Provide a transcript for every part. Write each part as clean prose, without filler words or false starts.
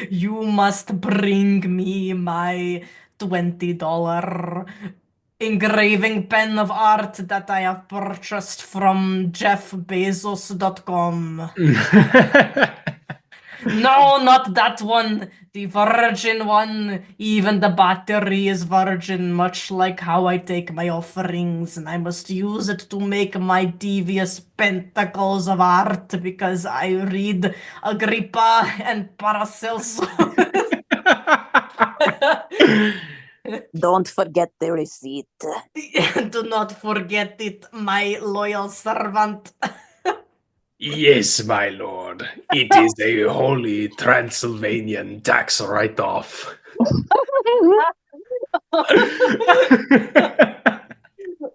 You must bring me my $20 engraving pen of art that I have purchased from jeffbezos.com. No, not that one. The virgin one. Even the battery is virgin, much like how I take my offerings, and I must use it to make my devious pentacles of art because I read Agrippa and Paracelsus. Don't forget the receipt. Do not forget it, my loyal servant. Yes, my lord. It is a holy Transylvanian tax write-off.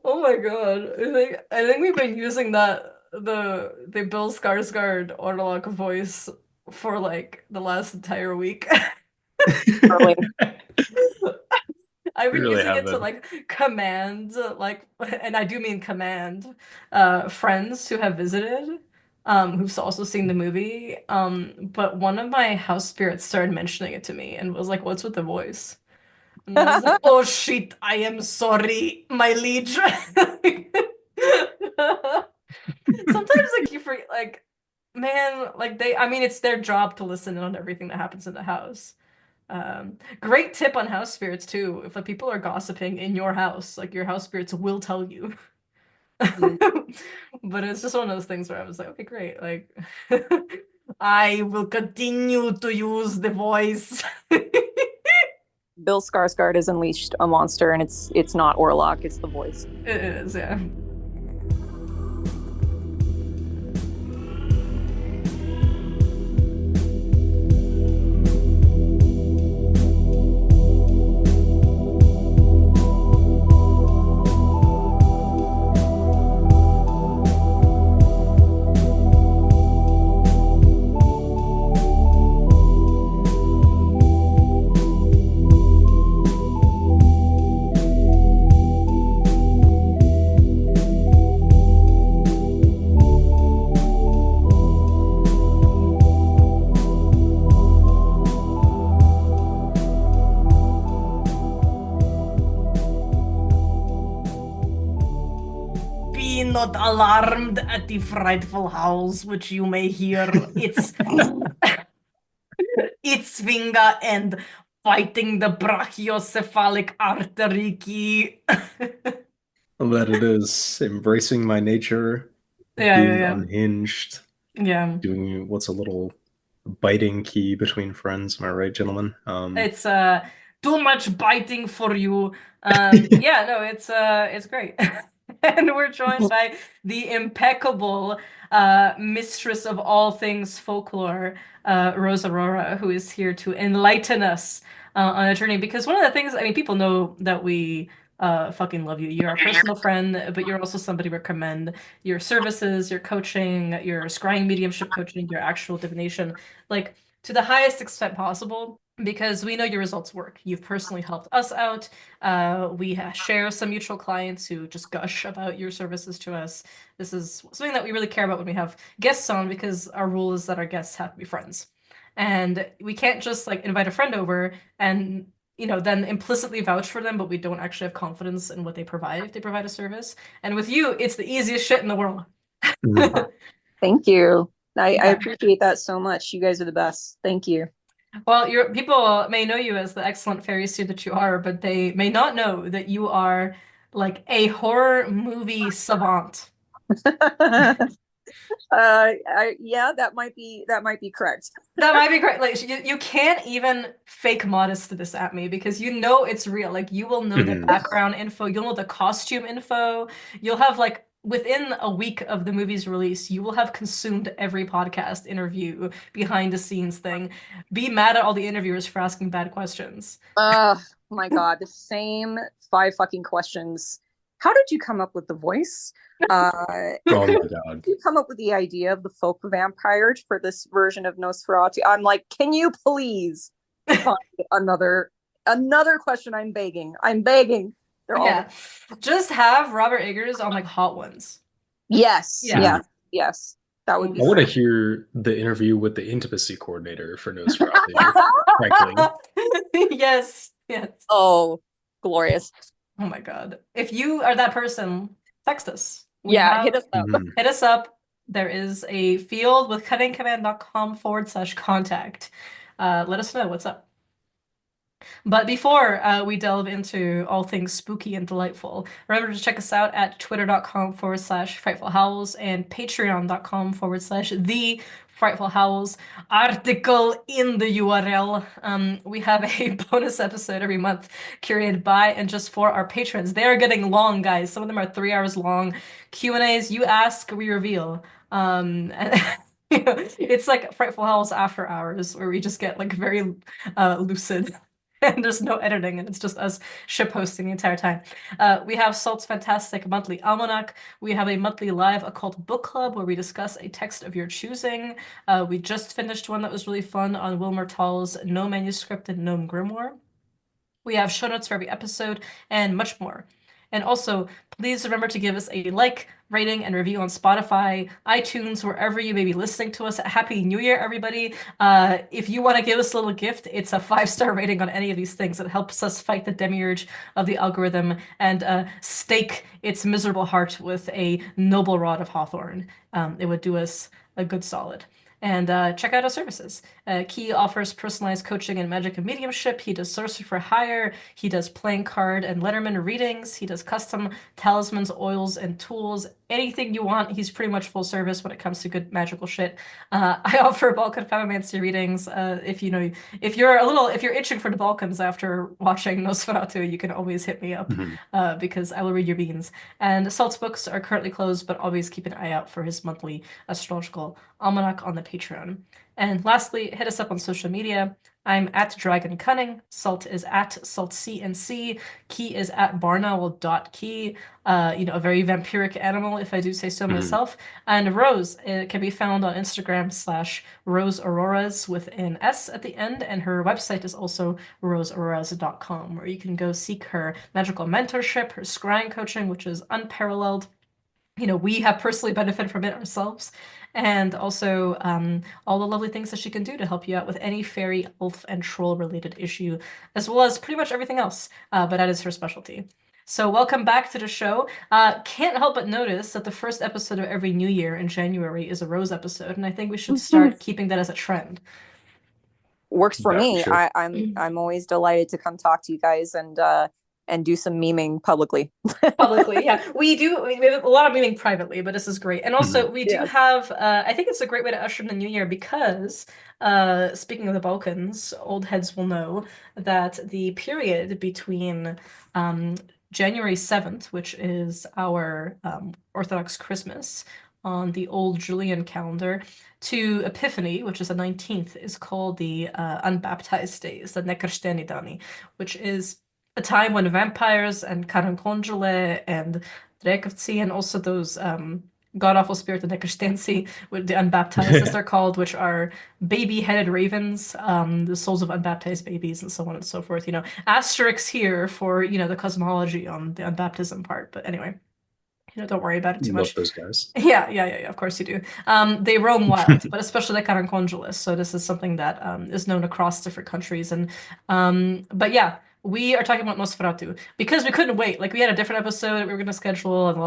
Oh my God. I think we've been using the Bill Skarsgård Orlok voice for like the last entire week. Really. I've been Really using have it to been. like command like and I do mean command friends who have visited who've also seen the movie but one of my house spirits started mentioning it to me and was like, "What's with the voice?" And I was like, "Oh shit, I am sorry, my liege." Sometimes like you forget like man, like I mean it's their job to listen in on everything that happens in the house. Great tip on house spirits too. If like people are gossiping in your house, like your house spirits will tell you. But it's just one of those things where I was like, okay, great. Like I will continue to use the voice. Bill Skarsgård has unleashed a monster, and it's not Orlok, it's the voice. It is, yeah. Be not alarmed at the frightful howls which you may hear. Its finger and fighting the brachiocephalic artery key. That it is embracing my nature, Yeah, being yeah, unhinged, yeah. doing what's a little biting key between friends. Am I right, gentlemen? It's too much biting for you. Yeah, no, it's great. And we're joined by the impeccable mistress of all things folklore, Rose Aurora, who is here to enlighten us on a journey. Because one of the things, I mean, people know that we fucking love you. You're our personal friend, but you're also somebody we recommend your services, your coaching, your scrying mediumship coaching, your actual divination, like to the highest extent possible because we know your results work. You've personally helped us out. We share some mutual clients who just gush about your services to us. This is something that we really care about when we have guests on because our rule is that our guests have to be friends. And we can't just like invite a friend over and then implicitly vouch for them, but we don't actually have confidence in what they provide if they provide a service. And with you, it's the easiest shit in the world. Thank you. I Yeah. appreciate that so much. You guys are the best. Thank you. Well, your people may know you as the excellent fairy seer that you are, but they may not know that you are like a horror movie savant. Yeah, that might be correct. That might be great. Like you can't even fake modest this at me because you know it's real. Like you will know the background info, you'll know the costume info. You'll have like within a week of the movie's release, you will have consumed every podcast interview, behind the scenes thing. Be mad at all the interviewers for asking bad questions. My God, the same 5 fucking questions. How did you come up with the voice? Oh my God. You come up with the idea of the folk vampire for this version of Nosferatu. I'm like, can you please find another question? I'm begging. They're all Just have Robert Eggers on like Hot Ones. yes, Yeah. yes. That would be I want to fun. hear the interview with the intimacy coordinator for Nosferatu, frankly. Yes, yes. Oh, glorious. Oh my God. If you are that person, text us. We Yeah, hit have us up. Mhm. hit us up. There is a field with cuttingcommand.com/contact. Let us know what's up. But before we delve into all things spooky and delightful, remember to check us out at twitter.com/Frightful Howls and patreon.com/The Frightful Howls. Article in the URL. We have a bonus episode every month curated by and just for our patrons. They are getting long, guys. Some of them are 3 hours long. Q&As, you ask, we reveal. And it's like Frightful Howls After Hours, where we just get like very lucid. And there's no editing, and it's just us ship hosting the entire time. We have Salt's fantastic monthly almanac. We have a monthly live occult book club where we discuss a text of your choosing. We just finished one that was really fun on Wilmer Tall's No Manuscript and Gnome Grimoire. We have show notes for every episode and much more. And also, please remember to give us a like, rating, and review on Spotify, iTunes, wherever you may be listening to us. Happy New Year, everybody. If you want to give us a little gift, it's a 5-star rating on any of these things. It helps us fight the demiurge of the algorithm and stake its miserable heart with a noble rod of hawthorn. It would do us a good solid. And check out our services. Key offers personalized coaching in magic and mediumship. He does sorcery for hire. He does playing card and letterman readings. He does custom talismans, oils, and tools. Anything you want, he's pretty much full service when it comes to good magical shit. I offer Balkan Femamancy readings. If you're itching for the Balkans after watching Nosferatu, you can always hit me up Mhm. because I will read your beans. And Salt's books are currently closed, but always keep an eye out for his monthly astrological almanac on the Patreon. And lastly, hit us up on social media. I'm at Dragon Cunning. Salt is at SaltCNC. Key is at barnowl.key. A very vampiric animal, if I do say so Mhm. myself. And Rose can be found on Instagram /Rose Auroras with an S at the end. And her website is also roseauroras.com, where you can go seek her magical mentorship, her scrying coaching, which is unparalleled. We have personally benefited from it ourselves, and also all the lovely things that she can do to help you out with any fairy, elf, and troll related issue, as well as pretty much everything else. But that is her specialty. So welcome back to the show. Can't help but notice that the first episode of every new year in January is a Rose episode, and I think we should start keeping that as a trend. Works for Yeah, we me. should. I'm always delighted to come talk to you guys and do some memeing publicly. Publicly, yeah. We have a lot of meeting privately, but this is great. And also Mhm. we do Yes. have I think it's a great way to usher in the new year because speaking of the Balkans, old heads will know that the period between um January 7th, which is our Orthodox Christmas on the old Julian calendar, to Epiphany, which is the 19th, is called the Unbaptized Days, the Nekršteni Dani, which is a time when vampires and Karankonjole and Drekavci and also those god-awful spirit, the Nekrštenci, with the unbaptized, as they're called, which are baby-headed ravens, the souls of unbaptized babies, and so on and so forth. Asterisks here for, the cosmology on the unbaptism part. But anyway, don't worry about it too Love much. those guys. Yeah, of course you do. They roam wild, but especially the Karankonjulis. So this is something that is known across different countries. But yeah, we are talking about Nosferatu because we couldn't wait. Like we had a different episode we were gonna schedule and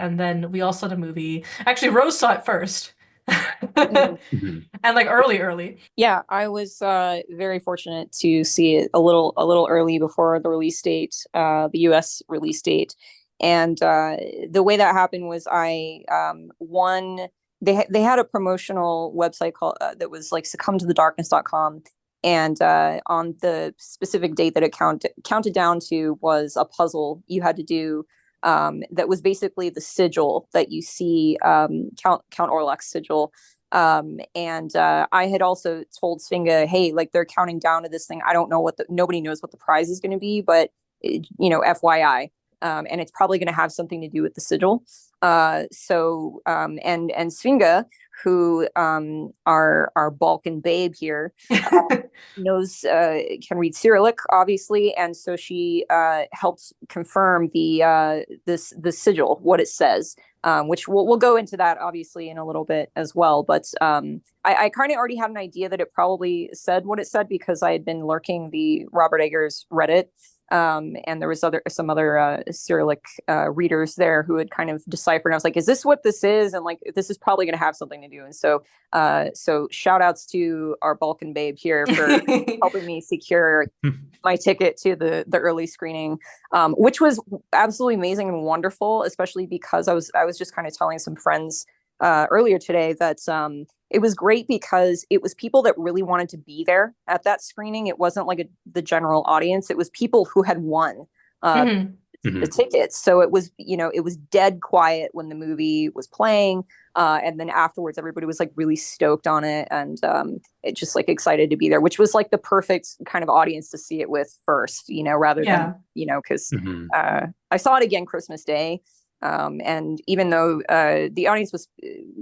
and then we all saw the movie. Actually, Rose saw it first. Mhm. And like early. Yeah, I was very fortunate to see it a little early before the release date, the US release date. And the way that happened was one they had a promotional website called that was like succumtothedarkness.com, and on the specific date that it counted down to was a puzzle you had to do, that was basically the sigil that you see, Count Orlok's sigil. And I had also told Svinga, hey, like they're counting down to this thing. I don't know nobody knows what the prize is going to be, but FYI. And it's probably going to have something to do with the sigil. And Svinga, who our Balkan babe here, knows can read Cyrillic, obviously, and so she helps confirm the sigil, what it says. which we'll go into that obviously in a little bit as well. But I kind of already had an idea that it probably said what it said because I had been lurking the Robert Eggers Reddit. And there was some other Cyrillic readers there who had kind of deciphered. And I was like, "Is this what this is?" And like, this is probably going to have something to do. And so shout outs to our Balkan babe here for helping me secure my ticket to the early screening, which was absolutely amazing and wonderful, especially because I was just kind of telling some friends earlier today that it was great because it was people that really wanted to be there at that screening. It wasn't like the general audience. It was people who had won the tickets. So it was, it was dead quiet when the movie was playing. And then afterwards, everybody was like really stoked on it and it just like excited to be there, which was like the perfect kind of audience to see it with first, rather than, because I saw it again Christmas Day. And even though the audience was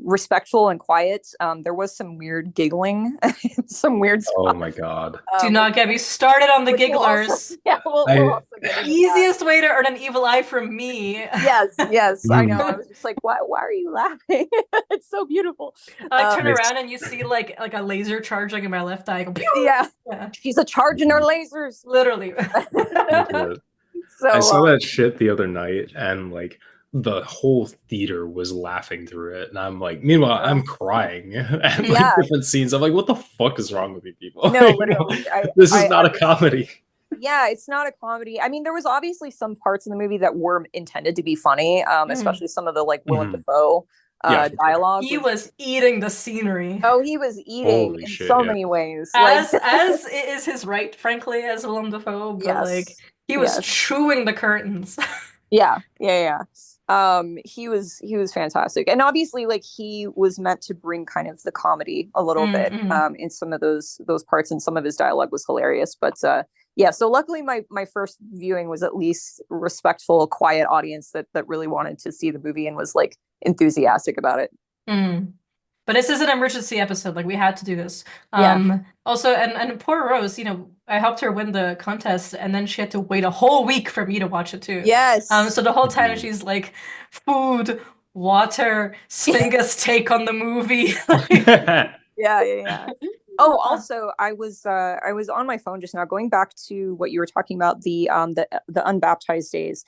respectful and quiet, there was some weird giggling, some weird stuff. Oh my God. Do not get me started on the gigglers. We'll also easiest way to earn an evil eye from me. Yes, I know. I was just like, why are you laughing? It's so beautiful. I turn around and you see like a laser charging in my left eye. I go, yeah. She's a charging her lasers. Literally. So, I saw that shit the other night and like the whole theater was laughing through it, and I'm like, meanwhile, I'm crying at like different scenes. I'm like, what the fuck is wrong with you people? No, literally, this is not a comedy. Yeah, it's not a comedy. I mean, there was obviously some parts in the movie that were intended to be funny, especially some of the like Willem Dafoe dialogue. He was eating the scenery. Oh, he was eating so many ways. As it is his right, frankly, as Willem Dafoe, but like he was chewing the curtains. Yeah. He was fantastic, and obviously like he was meant to bring kind of the comedy a little bit in some of those parts, and some of his dialogue was hilarious. But so luckily my first viewing was at least respectful, quiet audience that really wanted to see the movie and was like enthusiastic about it. But this is an emergency episode. Like we had to do this. Also, and poor Rose, I helped her win the contest, and then she had to wait a whole week for me to watch it too. Yes. So the whole time she's like, food, water, Svinga's take on the movie. Yeah. Oh, also, I was on my phone just now, going back to what you were talking about, the unbaptized days.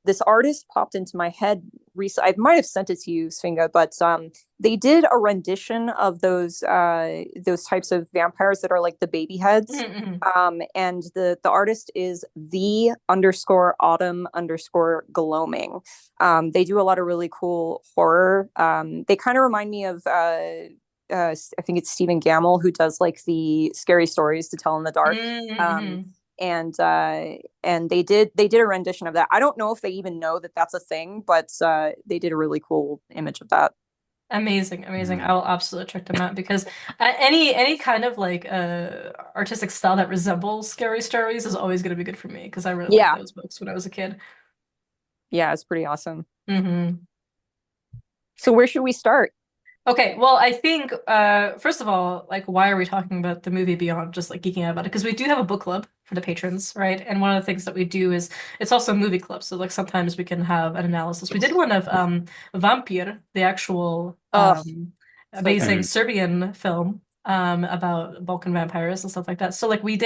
This artist popped into my head recently. I might have sent it to you, Svinga, but they did a rendition of those types of vampires that are like the baby heads. And the artist is _autumn_gloaming. They do a lot of really cool horror. They kind of remind me of I think it's Stephen Gamble who does like the scary stories to tell in the dark. And they did a rendition of that. I don't know if they even know that that's a thing, but they did a really cool image of that. Amazing. I will absolutely check them out because any kind of like artistic style that resembles scary stories is always going to be good for me because I really liked those books when I was a kid. Yeah, it's pretty awesome. So where should we start? Okay, well, I think first of all, like, why are we talking about the movie beyond just like geeking out about it? Because we do have a book club for the patrons, right? And one of the things that we do is it's also a movie club. So like sometimes we can have an analysis. We did one of Vampir, the actual amazing Serbian film about Balkan vampires and stuff like that. So like we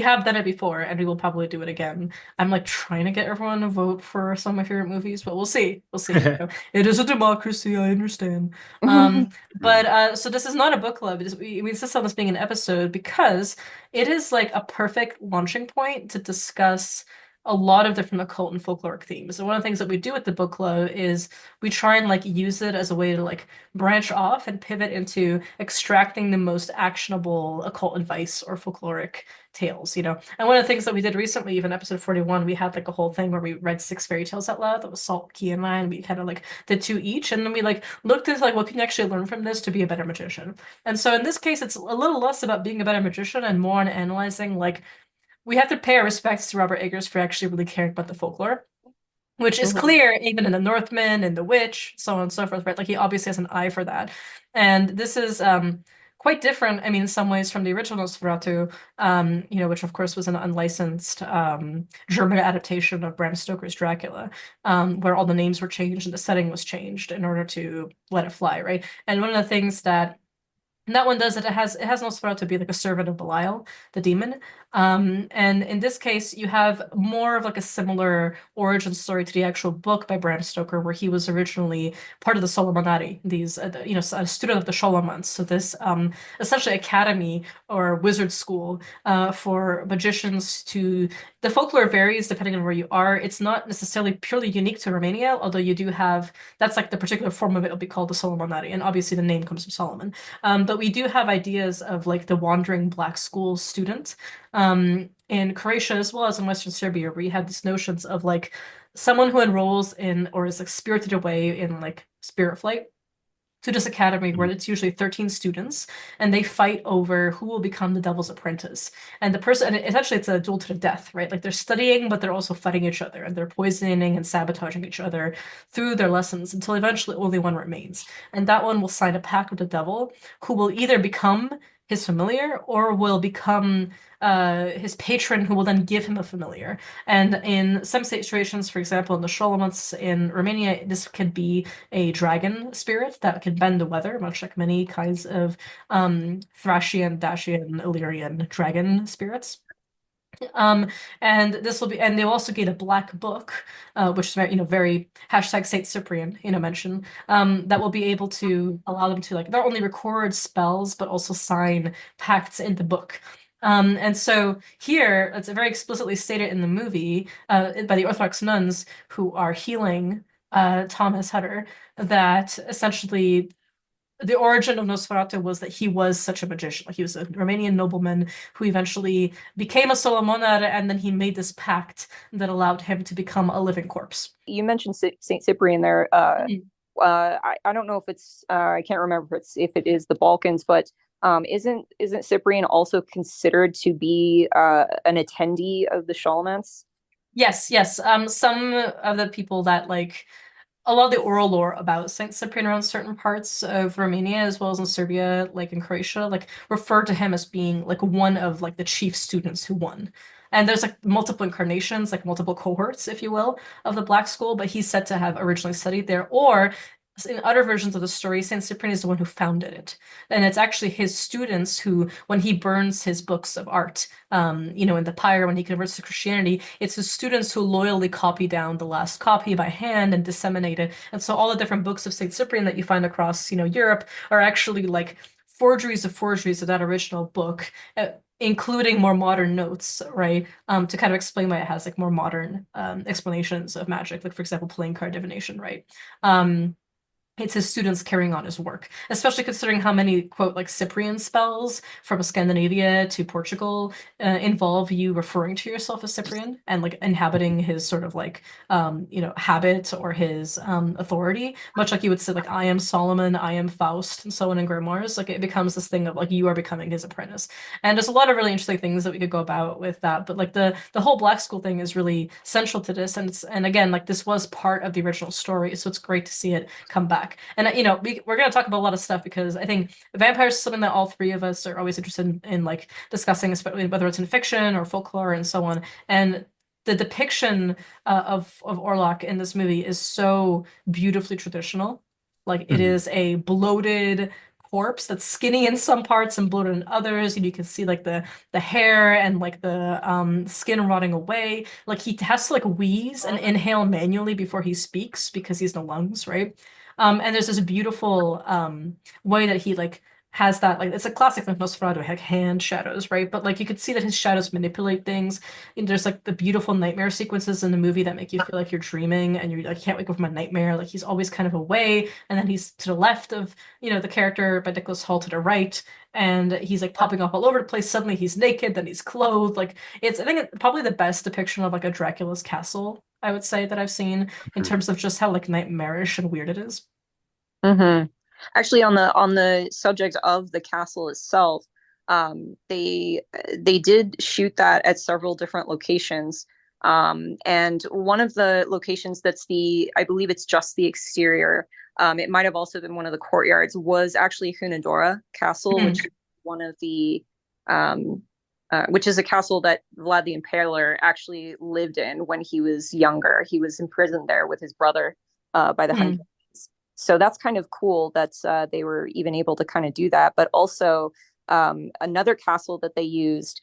have done it before, and we will probably do it again. I'm like trying to get everyone to vote for some of my favorite movies, but we'll see. It is a democracy, I understand. But so this is not a book club. We insist on this being an episode because it is like a perfect launching point to discuss a lot of different occult and folkloric themes. And one of the things that we do at the book club is we try and like use it as a way to like branch off and pivot into extracting the most actionable occult advice or folkloric tales, And one of the things that we did recently, even episode 41, we had like a whole thing where we read 6 fairy tales out loud. That was Salt, Key, and I, and we kind of like did 2 each. And then we like looked into like what can you actually learn from this to be a better magician. And so in this case, it's a little less about being a better magician and more on analyzing like we have to pay our respects to Robert Eggers for actually really caring about the folklore, which is clear even in the Northman and the Witch, so on and so forth, right? Like he obviously has an eye for that. And this is quite different, I mean, in some ways from the original Nosferatu, you know, which of course was an unlicensed German adaptation of Bram Stoker's Dracula, where all the names were changed and the setting was changed in order to let it fly, right? And one of the things that that one does it. It has Nosferatu be like a servant of Belial, the demon. And in this case, you have more of like a similar origin story to the actual book by Bram Stoker, where he was originally part of the Solomonari, these you know, a student of the Solomons. So this essentially academy or wizard school for magicians to. The folklore varies depending on where you are. It's not necessarily purely unique to Romania, although you do have that's like the particular form of it will be called the Solomonari, and obviously the name comes from Solomon. But we do have ideas of like the wandering black school student in Croatia as well as in Western Serbia, where you have these notions of like someone who enrolls in or is like spirited away in like spirit flight to this academy where it's usually 13 students and they fight over who will become the devil's apprentice. And the person, and essentially it's a duel to the death, right? Like they're studying, but they're also fighting each other and they're poisoning and sabotaging each other through their lessons until eventually only one remains. And that one will sign a pact with the devil who will either become his familiar or will become his patron who will then give him a familiar. And in some situations, for example, in the Sholomons in Romania, this could be a dragon spirit that can bend the weather, much like many kinds of Thracian, Dacian, Illyrian dragon spirits. Um, and this will be, and they'll also get a black book, which is very, you know, very hashtag Saint Cyprian, you know, mention, that will be able to allow them to like not only record spells, but also sign pacts in the book. And so here, it's very explicitly stated in the movie, by the Orthodox nuns who are healing, Thomas Hutter, that essentially the origin of Nosferatu was that he was such a magician. Like he was a Romanian nobleman who eventually became a Solomonar, and then he made this pact that allowed him to become a living corpse. You mentioned Saint Cyprian there. Mhm. I don't know if it's I can't remember if it is the Balkans, but isn't Cyprian also considered to be an attendee of the Shalmans? Yes, yes. Some of the people that like a lot of the oral lore about Saint Cyprian around certain parts of Romania as well as in Serbia, like in Croatia, like refer to him as being like one of like the chief students who won. And there's like multiple incarnations, like multiple cohorts, if you will, of the Black School, but he's said to have originally studied there. Or in other versions of the story, Saint Cyprian is the one who founded it. And it's actually his students who, when he burns his books of art, you know, in the pyre, when he converts to Christianity, it's his students who loyally copy down the last copy by hand and disseminate it. And so all the different books of Saint Cyprian that you find across, you know, Europe are actually like forgeries of that original book, including more modern notes, right? To kind of explain why it has like more modern explanations of magic, like for example, playing card divination, right? It's his students carrying on his work, especially considering how many, quote, like Cyprian spells from Scandinavia to Portugal involve you referring to yourself as Cyprian and like inhabiting his sort of like, you know, habit or his authority, much like you would say, like, I am Solomon, I am Faust, and so on in grimoires. Like, it becomes this thing of like, you are becoming his apprentice. And there's a lot of really interesting things that we could go about with that. But like, the whole Black School thing is really central to this. And again, like, this was part of the original story. So it's great to see it come back. And you know, we're going to talk about a lot of stuff because I think vampires is something that all three of us are always interested in like discussing, especially whether it's in fiction or folklore and so on. And the depiction of Orlok in this movie is so beautifully traditional. Like it is a bloated corpse that's skinny in some parts and bloated in others, and you can see like the hair and like the skin rotting away. Like he has to like wheeze and inhale manually before he speaks because he's no lungs, right? And there's this beautiful way that he like has that like it's a classic like Nosferatu like hand shadows, right? But like you could see that his shadows manipulate things. And there's like the beautiful nightmare sequences in the movie that make you feel like you're dreaming and you're like can't wake up from a nightmare. Like he's always kind of away, and then he's to the left of you know the character by Nicholas Hall to the right, and he's like popping up all over the place. Suddenly he's naked, then he's clothed. Like it's I think it's probably the best depiction of like a Dracula's castle, I would say, that I've seen in terms of just how like nightmarish and weird it is. Mm-hmm. Actually, on the subject of the castle itself, they did shoot that at several different locations. And one of the locations that's I believe it's just the exterior. It might have also been one of the courtyards. Was actually Hunadora Castle, which one of the which is a castle that Vlad the Impaler actually lived in when he was younger. He was imprisoned there with his brother by the Hungarians. So that's kind of cool that they were even able to kind of do that. But also another castle that they used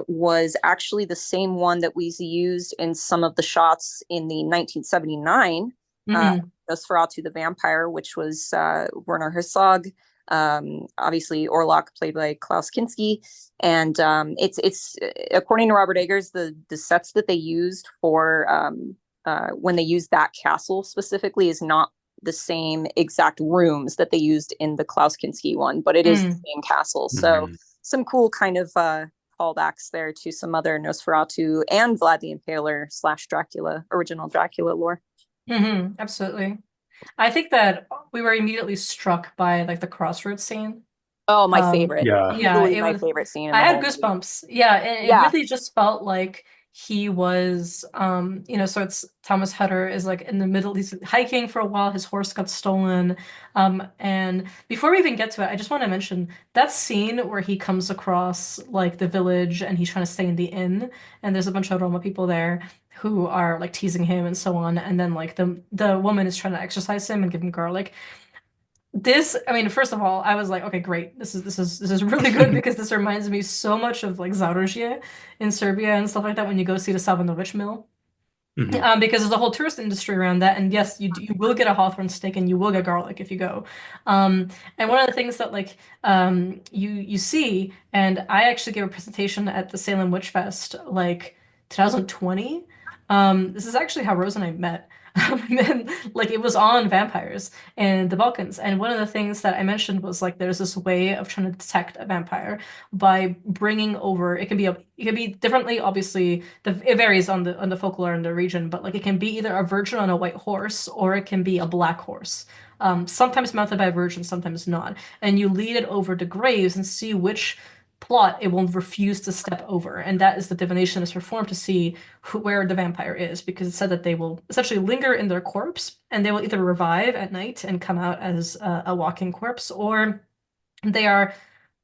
was actually the same one that was used in some of the shots in the 1979 Nosferatu the Vampire, which was Werner Herzog. Obviously Orlok played by Klaus Kinski, and it's according to Robert Eggers, the sets that they used for when they used that castle specifically is not the same exact rooms that they used in the Klaus Kinski one, but it is the same castle. So some cool kind of callbacks there to some other Nosferatu and Vlad the Impaler / Dracula, original Dracula lore. Absolutely. I think that we were immediately struck by like the crossroads scene. Oh, my favorite. Yeah, it was my favorite scene. I had goosebumps. Yeah, and it really just felt like he was, you know, so it's Thomas Hutter is like in the middle, he's hiking for a while, his horse got stolen. And before we even get to it, I just want to mention that scene where he comes across like the village and he's trying to stay in the inn, and there's a bunch of Roma people there who are like teasing him and so on, and then like the woman is trying to exercise him and give him garlic. This, I mean, first of all, I was like, okay, great. This is really good because this reminds me so much of like Zarožje in Serbia and stuff like that when you go see the Savanović mill. Because there's a whole tourist industry around that, and yes, you will get a Hawthorne steak and you will get garlic if you go. And one of the things that like you see, and I actually gave a presentation at the Salem Witch Fest like 2020. This is actually how Rose and I met. And like it was on vampires in the Balkans, and one of the things that I mentioned was like there's this way of trying to detect a vampire by bringing over. It can be differently. Obviously, it varies on the folklore in the region, but like it can be either a virgin on a white horse or it can be a black horse. Sometimes mounted by a virgin, sometimes not. And you lead it over to graves and see which plot it will refuse to step over, and that is the divination is performed to see where the vampire is, because it's said that they will essentially linger in their corpse and they will either revive at night and come out as a walking corpse, or they are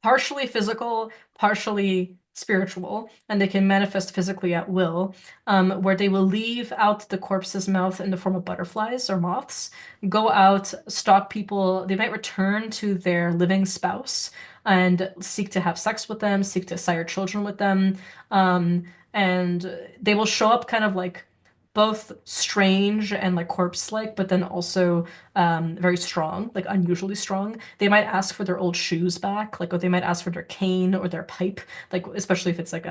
partially physical, partially spiritual, and they can manifest physically at will, where they will leave out the corpse's mouth in the form of butterflies or moths, go out, stalk people. They might return to their living spouse and seek to have sex with them, seek to sire children with them. And they will show up kind of like both strange and like corpse-like, but then also very strong, like unusually strong. They might ask for their old shoes back, like, or they might ask for their cane or their pipe, like especially if it's like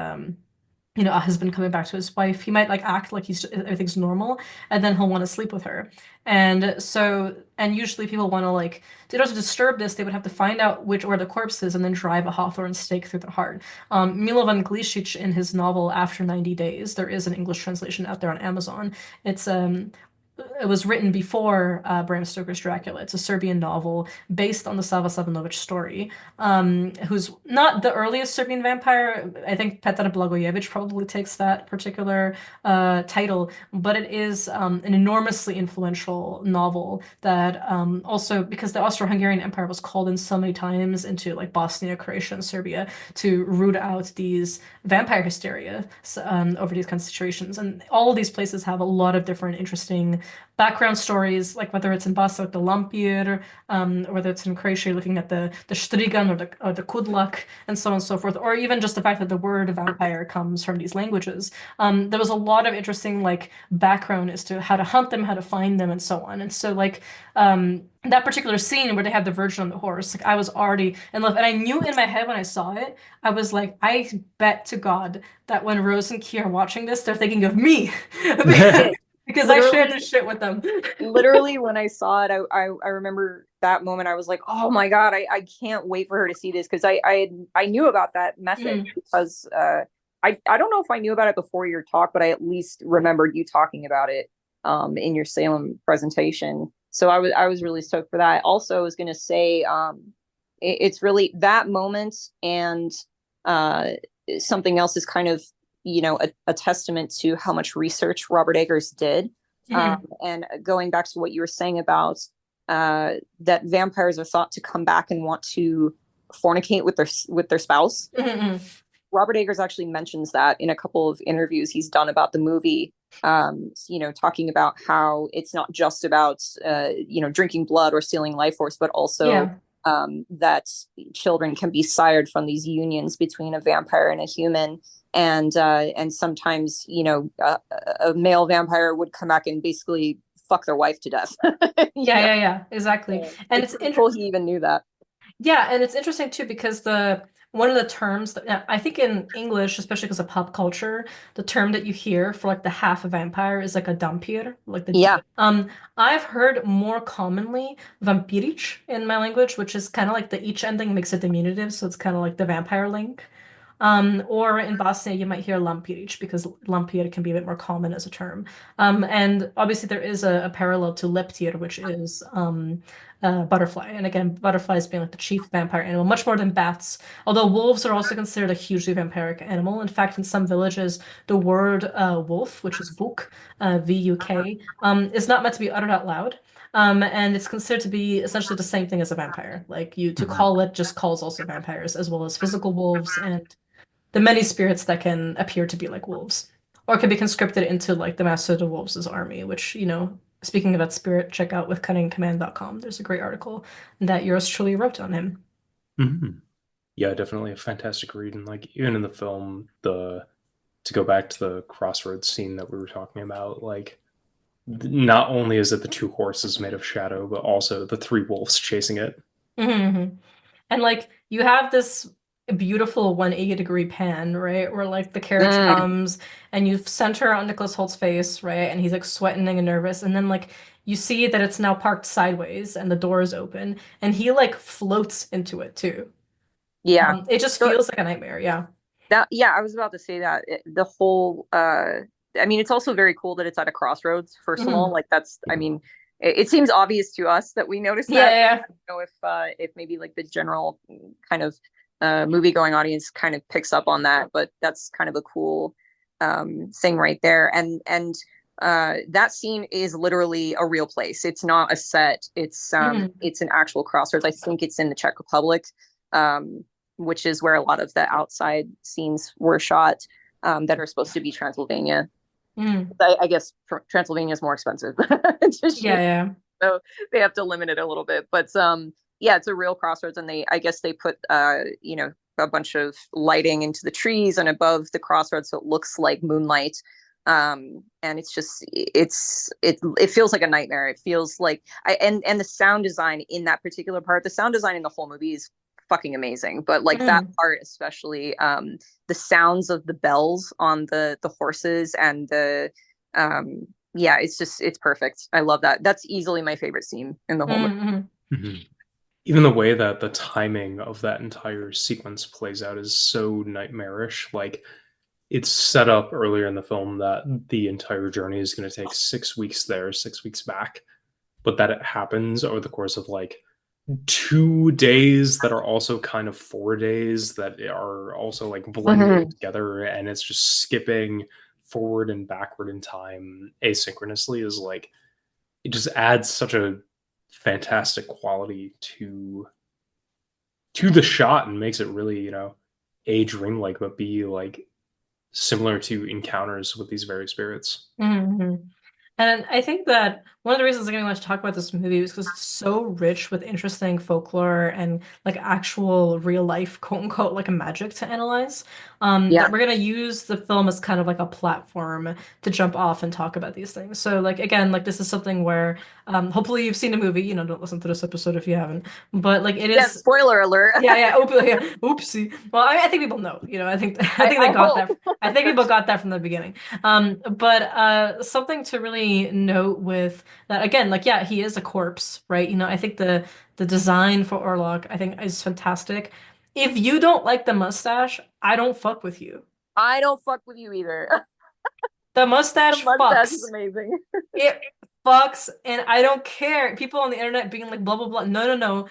you know, a husband coming back to his wife. He might like act like everything's normal, and then he'll want to sleep with her. And so, and usually people want to like, in order to disturb this, they would have to find out where the corpse is and then drive a hawthorn stake through the heart. Milovan Glisic in his novel After 90 Days, there is an English translation out there on Amazon. It was written before Bram Stoker's Dracula. It's a Serbian novel based on the Sava Savanović story, who's not the earliest Serbian vampire. I think Petar Blagojević probably takes that particular title, but it is an enormously influential novel that also, because the Austro-Hungarian Empire was called in so many times into like Bosnia, Croatia, and Serbia to root out these vampire hysteria over these kinds of situations. And all of these places have a lot of different interesting background stories, like whether it's in Bosnia, like the Lampir, or whether it's in Croatia, looking at the Strigan or the Kudlak, and so on and so forth, or even just the fact that the word vampire comes from these languages. There was a lot of interesting like background as to how to hunt them, how to find them, and so on. And so like that particular scene where they have the virgin on the horse, like I was already in love, and I knew in my head when I saw it, I was like, I bet to God that when Rose and Key are watching this, they're thinking of me. Because I shared this shit with them. Literally, when I saw it, I remember that moment. I was like, "Oh my God, I can't wait for her to see this," because I knew about that message because I don't know if I knew about it before your talk, but I at least remembered you talking about it in your Salem presentation. So I was really stoked for that. Also, I was going to say it's really that moment, and something else is kind of, you know, a testament to how much research Robert Eggers did. And going back to what you were saying about that vampires are thought to come back and want to fornicate with their spouse. Mm-hmm. Robert Eggers actually mentions that in a couple of interviews he's done about the movie. Talking about how it's not just about drinking blood or stealing life force, but also that children can be sired from these unions between a vampire and a human. And sometimes a male vampire would come back and basically fuck their wife to death. Yeah, exactly. And it's cool he even knew that. Yeah, and it's interesting too because one of the terms that I think in English, especially because of pop culture, the term that you hear for like the half a vampire is like a dampir, like the Yeah. I've heard more commonly vampiric in my language, which is kind of like the each ending makes it diminutive, so it's kind of like the vampire link. Or in Bosnia, you might hear lampiric because lampir can be a bit more common as a term. And obviously there is a parallel to leptir, which is butterfly. And again, butterflies being like the chief vampire animal, much more than bats. Although wolves are also considered a hugely vampiric animal. In fact, in some villages, the word wolf, which is vuk, V-U-K, is not meant to be uttered out loud. And it's considered to be essentially the same thing as a vampire. Like to call it just calls also vampires, as well as physical wolves and the many spirits that can appear to be like wolves, or can be conscripted into like the Master of the Wolves' army, which, speaking of that spirit, check out withcunningcommand.com. There's a great article that yours truly wrote on him. Mm-hmm. Yeah, definitely a fantastic read. And like even in the film, to go back to the crossroads scene that we were talking about, like not only is it the two horses made of shadow, but also the three wolves chasing it. Mm-hmm. And like you have this beautiful 180-degree pan, right? Where like the carriage comes and you center on Nicholas Holt's face, right? And he's like sweating and nervous. And then like you see that it's now parked sideways and the door is open and he like floats into it too. Yeah. It just feels like a nightmare. Yeah. I was about to say that the whole I mean, it's also very cool that it's at a crossroads, first of all. Like I mean, it seems obvious to us that we noticed that. Yeah. I don't know if maybe like the general kind of movie going audience kind of picks up on that, but that's kind of a cool thing right there. And that scene is literally a real place. It's not a set. It's an actual crossroads. I think it's in the Czech Republic. Which is where a lot of the outside scenes were shot that are supposed to be Transylvania. I guess Transylvania is more expensive to shoot. Yeah. So they have to limit it a little bit. But it's a real crossroads, and I guess they put a bunch of lighting into the trees and above the crossroads, so it looks like moonlight. And it's just it feels like a nightmare. It feels like and the sound design in that particular part, the sound design in the whole movie is fucking amazing, but like that part especially, the sounds of the bells on the horses and the it's perfect. I love that. That's easily my favorite scene in the whole movie. Mm-hmm. Even the way that the timing of that entire sequence plays out is so nightmarish. Like it's set up earlier in the film that the entire journey is going to take 6 weeks there, 6 weeks back, but that it happens over the course of like 2 days that are also kind of 4 days that are also like blended together, and it's just skipping forward and backward in time asynchronously is like it just adds such a fantastic quality to the shot and makes it really a dreamlike but be like similar to encounters with these very spirits. And I think that one of the reasons I really want to talk about this movie is because it's so rich with interesting folklore and like actual real life, quote unquote, like a magic to analyze. That we're gonna use the film as kind of like a platform to jump off and talk about these things. So like again, like this is something where hopefully you've seen a movie, don't listen to this episode if you haven't. But like it is spoiler alert. Oopsie. Well, I think people know, I think they got that. I think people got that from the beginning. But something to really note with that again, like he is a corpse, right? I think the design for Orlok I think is fantastic. If you don't like the mustache, I don't fuck with you. I don't fuck with you either. The mustache fucks. Is amazing. It fucks, and I don't care. People on the internet being like blah blah blah. No.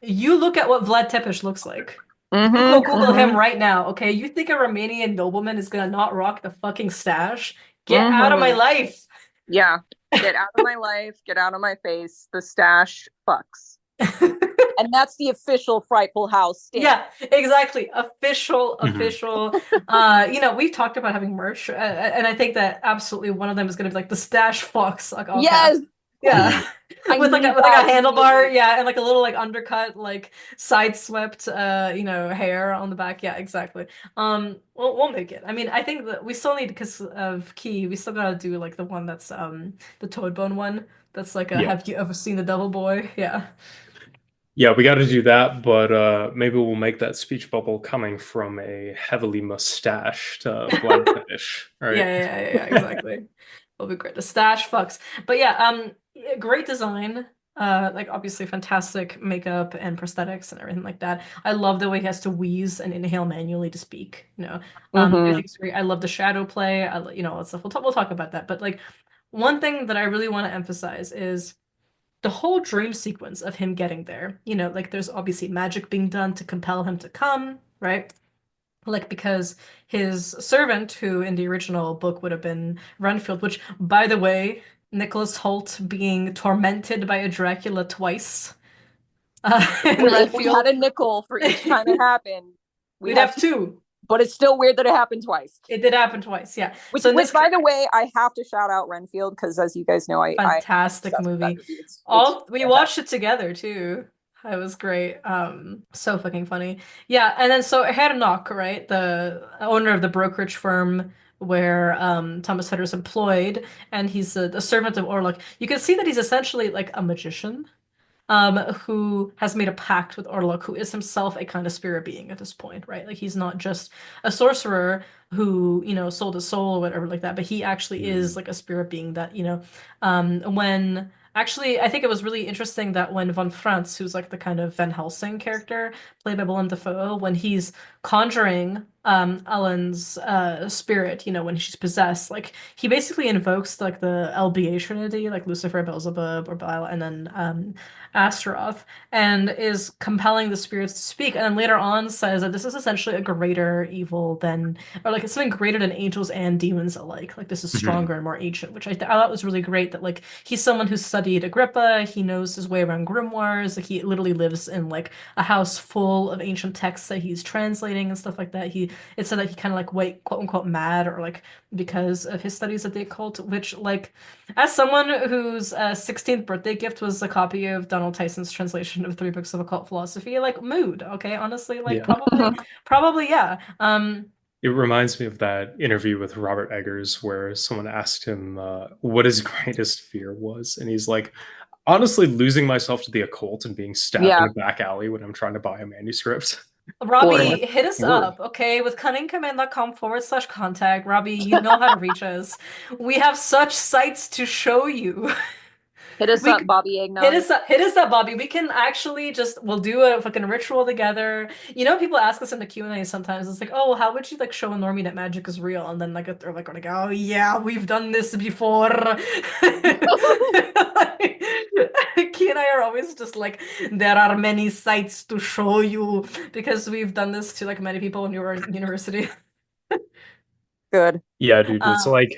You look at what Vlad Tepes looks like. You go Google him right now, okay? You think a Romanian nobleman is gonna not rock the fucking stash? Get out of my life. Yeah. Get out of my life. Get out of my face. The stash fucks. And that's the official Frightful House stamp. Yeah, exactly. Official, Mhm. official. We've talked about having merch, and I think that absolutely one of them is going to be like the Stash Fox, like all Yes. caps. Yeah. I With like need a that handlebar, immediately. yeah, and like a little like undercut, like side swept hair on the back. Yeah, exactly. We'll make it. I mean, I think that we still need, because of Key, we still gotta do like the one that's the Toadbone one. That's like a Yeah. have you ever seen the Devil Boy? Yeah. Yeah, we got to do that, but maybe we'll make that speech bubble coming from a heavily mustached flag fetish, right? Yeah, exactly. It'll be great. The stash fucks. But yeah, yeah, great design. Like obviously fantastic makeup and prosthetics and everything like that. I love the way he has to wheeze and inhale manually to speak, I think it's great. I love the shadow play. All that stuff. We'll talk about that. But like one thing that I really want to emphasize is the whole dream sequence of him getting there. Like there's obviously magic being done to compel him to come, right? Like because his servant, who in the original book would have been Renfield, which by the way, Nicholas Hoult being tormented by a Dracula twice in If we had Renfield. a nickel for each time it happened, We'd have two. but it's still weird that it happened twice. It did happen twice, yeah. Which, So in this by the way, I have to shout out Renfield because, as you guys know, I fantastic movie. We watched it together too. It was great. So fucking funny. Yeah, and then so Hernok, right? The owner of the brokerage firm where Thomas Hetter's employed, and he's a servant of Orlok. You can see that he's essentially like a magician who has made a pact with Orlok, who is himself a kind of spirit being at this point, right? Like he's not just a sorcerer who, sold his soul or whatever like that, but he actually is like a spirit being that, when actually I think it was really interesting that when Von Franz, who's like the kind of Van Helsing character played by Willem Dafoe, when he's conjuring Ellen's spirit, when she's possessed, like he basically invokes like the LBA Trinity, like Lucifer, Beelzebub, or Belial, and then Astaroth, and is compelling the spirits to speak. And then later on says that this is essentially a greater evil than, or like it's something greater than angels and demons alike. Like this is stronger and more ancient, which I thought was really great. That like he's someone who studied Agrippa, he knows his way around grimoires. Like he literally lives in like a house full of ancient texts that he's translating and stuff like that. It said that he kind of like went quote unquote mad, or like because of his studies at the occult, which like as someone whose 16th birthday gift was a copy of Donald Tyson's translation of 3 books of occult philosophy, like mood, okay? Honestly, like Yeah. probably yeah. It reminds me of that interview with Robert Eggers where someone asked him what his greatest fear was, and he's like, honestly, losing myself to the occult and being stabbed in a back alley when I'm trying to buy a manuscript. Robbie, hit us Word. up, okay? With cunningcommand.com/contact. Robbie, you know how to reach us. We have such sites to show you. Hit us up, Bobby Eggnog. Hit us up, Bobby. We can actually we'll do a fucking ritual together. People ask us in the Q&A sometimes. It's like, oh, well, how would you like show a normie that magic is real? And then like they're like, oh yeah, we've done this before. Key and I are always just like, there are many sites to show you because we've done this to like many people when you were in university. Good. Yeah, dude, it's like,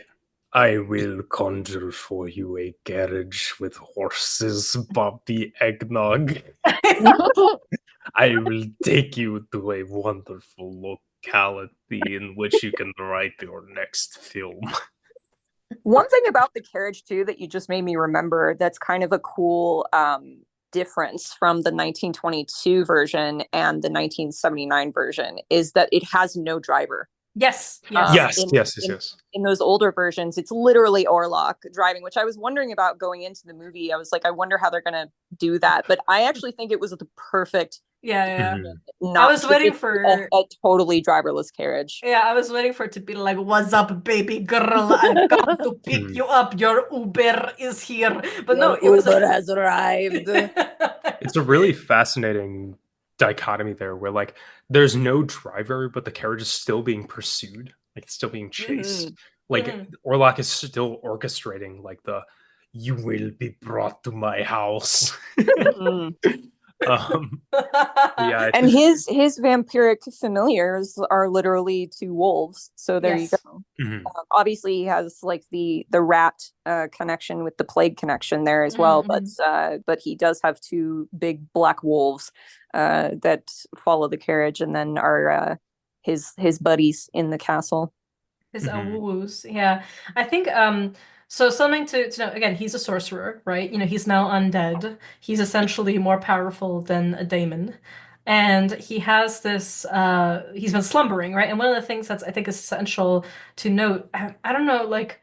I will conjure for you a carriage with horses, Bobby Eggnog. I will take you to a wonderful locality in which you can write your next film. One thing about the carriage too that you just made me remember that's kind of a cool difference from the 1922 version and the 1979 version is that it has no driver. Yes. Yes. In those older versions, it's literally Orlok driving, which I was wondering about going into the movie. I was like, I wonder how they're going to do that. But I actually think it was the perfect. Yeah. Not I was waiting for a totally driverless carriage. Yeah, I was waiting for it to be like, "What's up, baby girl? I've come to pick you up. Your Uber is here." But no, it was Uber has arrived. It's a really fascinating dichotomy there where like there's no driver, but the carriage is still being pursued, like it's still being chased. Like Orlok is still orchestrating like the "you will be brought to my house." Yeah, I And think. his vampiric familiars are literally two wolves. So there you Yes. go. Mhm, Obviously, he has like the rat connection with the plague connection there as well. Mm-hmm. But he does have two big black wolves that follow the carriage, and then are his buddies in the castle. His mhm, woos. Yeah. I think so something to know again, he's a sorcerer, right? You know, he's now undead. He's essentially more powerful than a daemon. And he has this he's been slumbering, right? And one of the things that's I think essential to note, I don't know, like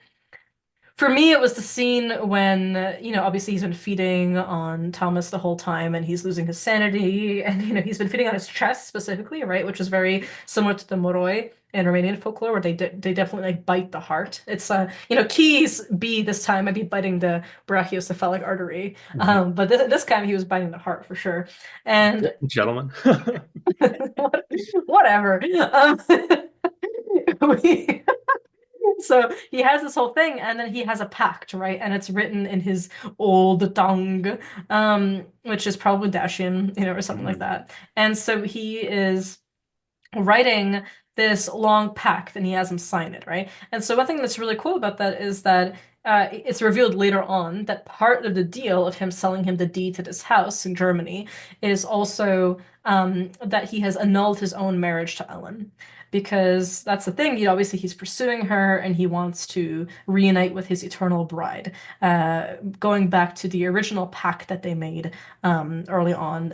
for me, it was the scene when, you know, obviously he's been feeding on Thomas the whole time and he's losing his sanity. And, you know, he's been feeding on his chest specifically, right? Which is very similar to the Moroi in Romanian folklore, where they definitely like bite the heart. It's, you know, Keys B this time might be biting the brachiocephalic artery. mhm. But this time he was biting the heart for sure. And Gentlemen. whatever. We, so he has this whole thing, and then he has a pact, right? And it's written in his old tongue, which is probably Dacian, you know, or something like Mhm, that. And so he is writing this long pact and he has him sign it, right? And so one thing that's really cool about that is that it's revealed later on that part of the deal of him selling him the deed to this house in Germany is also that he has annulled his own marriage to Ellen. Because that's the thing, you know, obviously he's pursuing her and he wants to reunite with his eternal bride, going back to the original pact that they made early on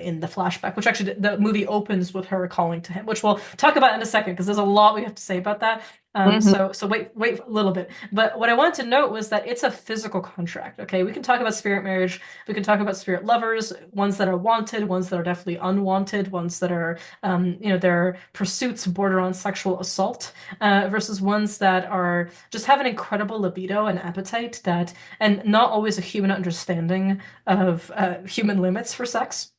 in the flashback, which actually the movie opens with her calling to him, which we'll talk about in a second because there's a lot we have to say about that. Mhm. So wait a little bit. But what I wanted to note was that it's a physical contract. Okay, we can talk about spirit marriage, we can talk about spirit lovers, ones that are wanted, ones that are definitely unwanted, ones that are you know, their pursuits border on sexual assault, versus ones that are just have an incredible libido and appetite that, and not always a human understanding of human limits for sex.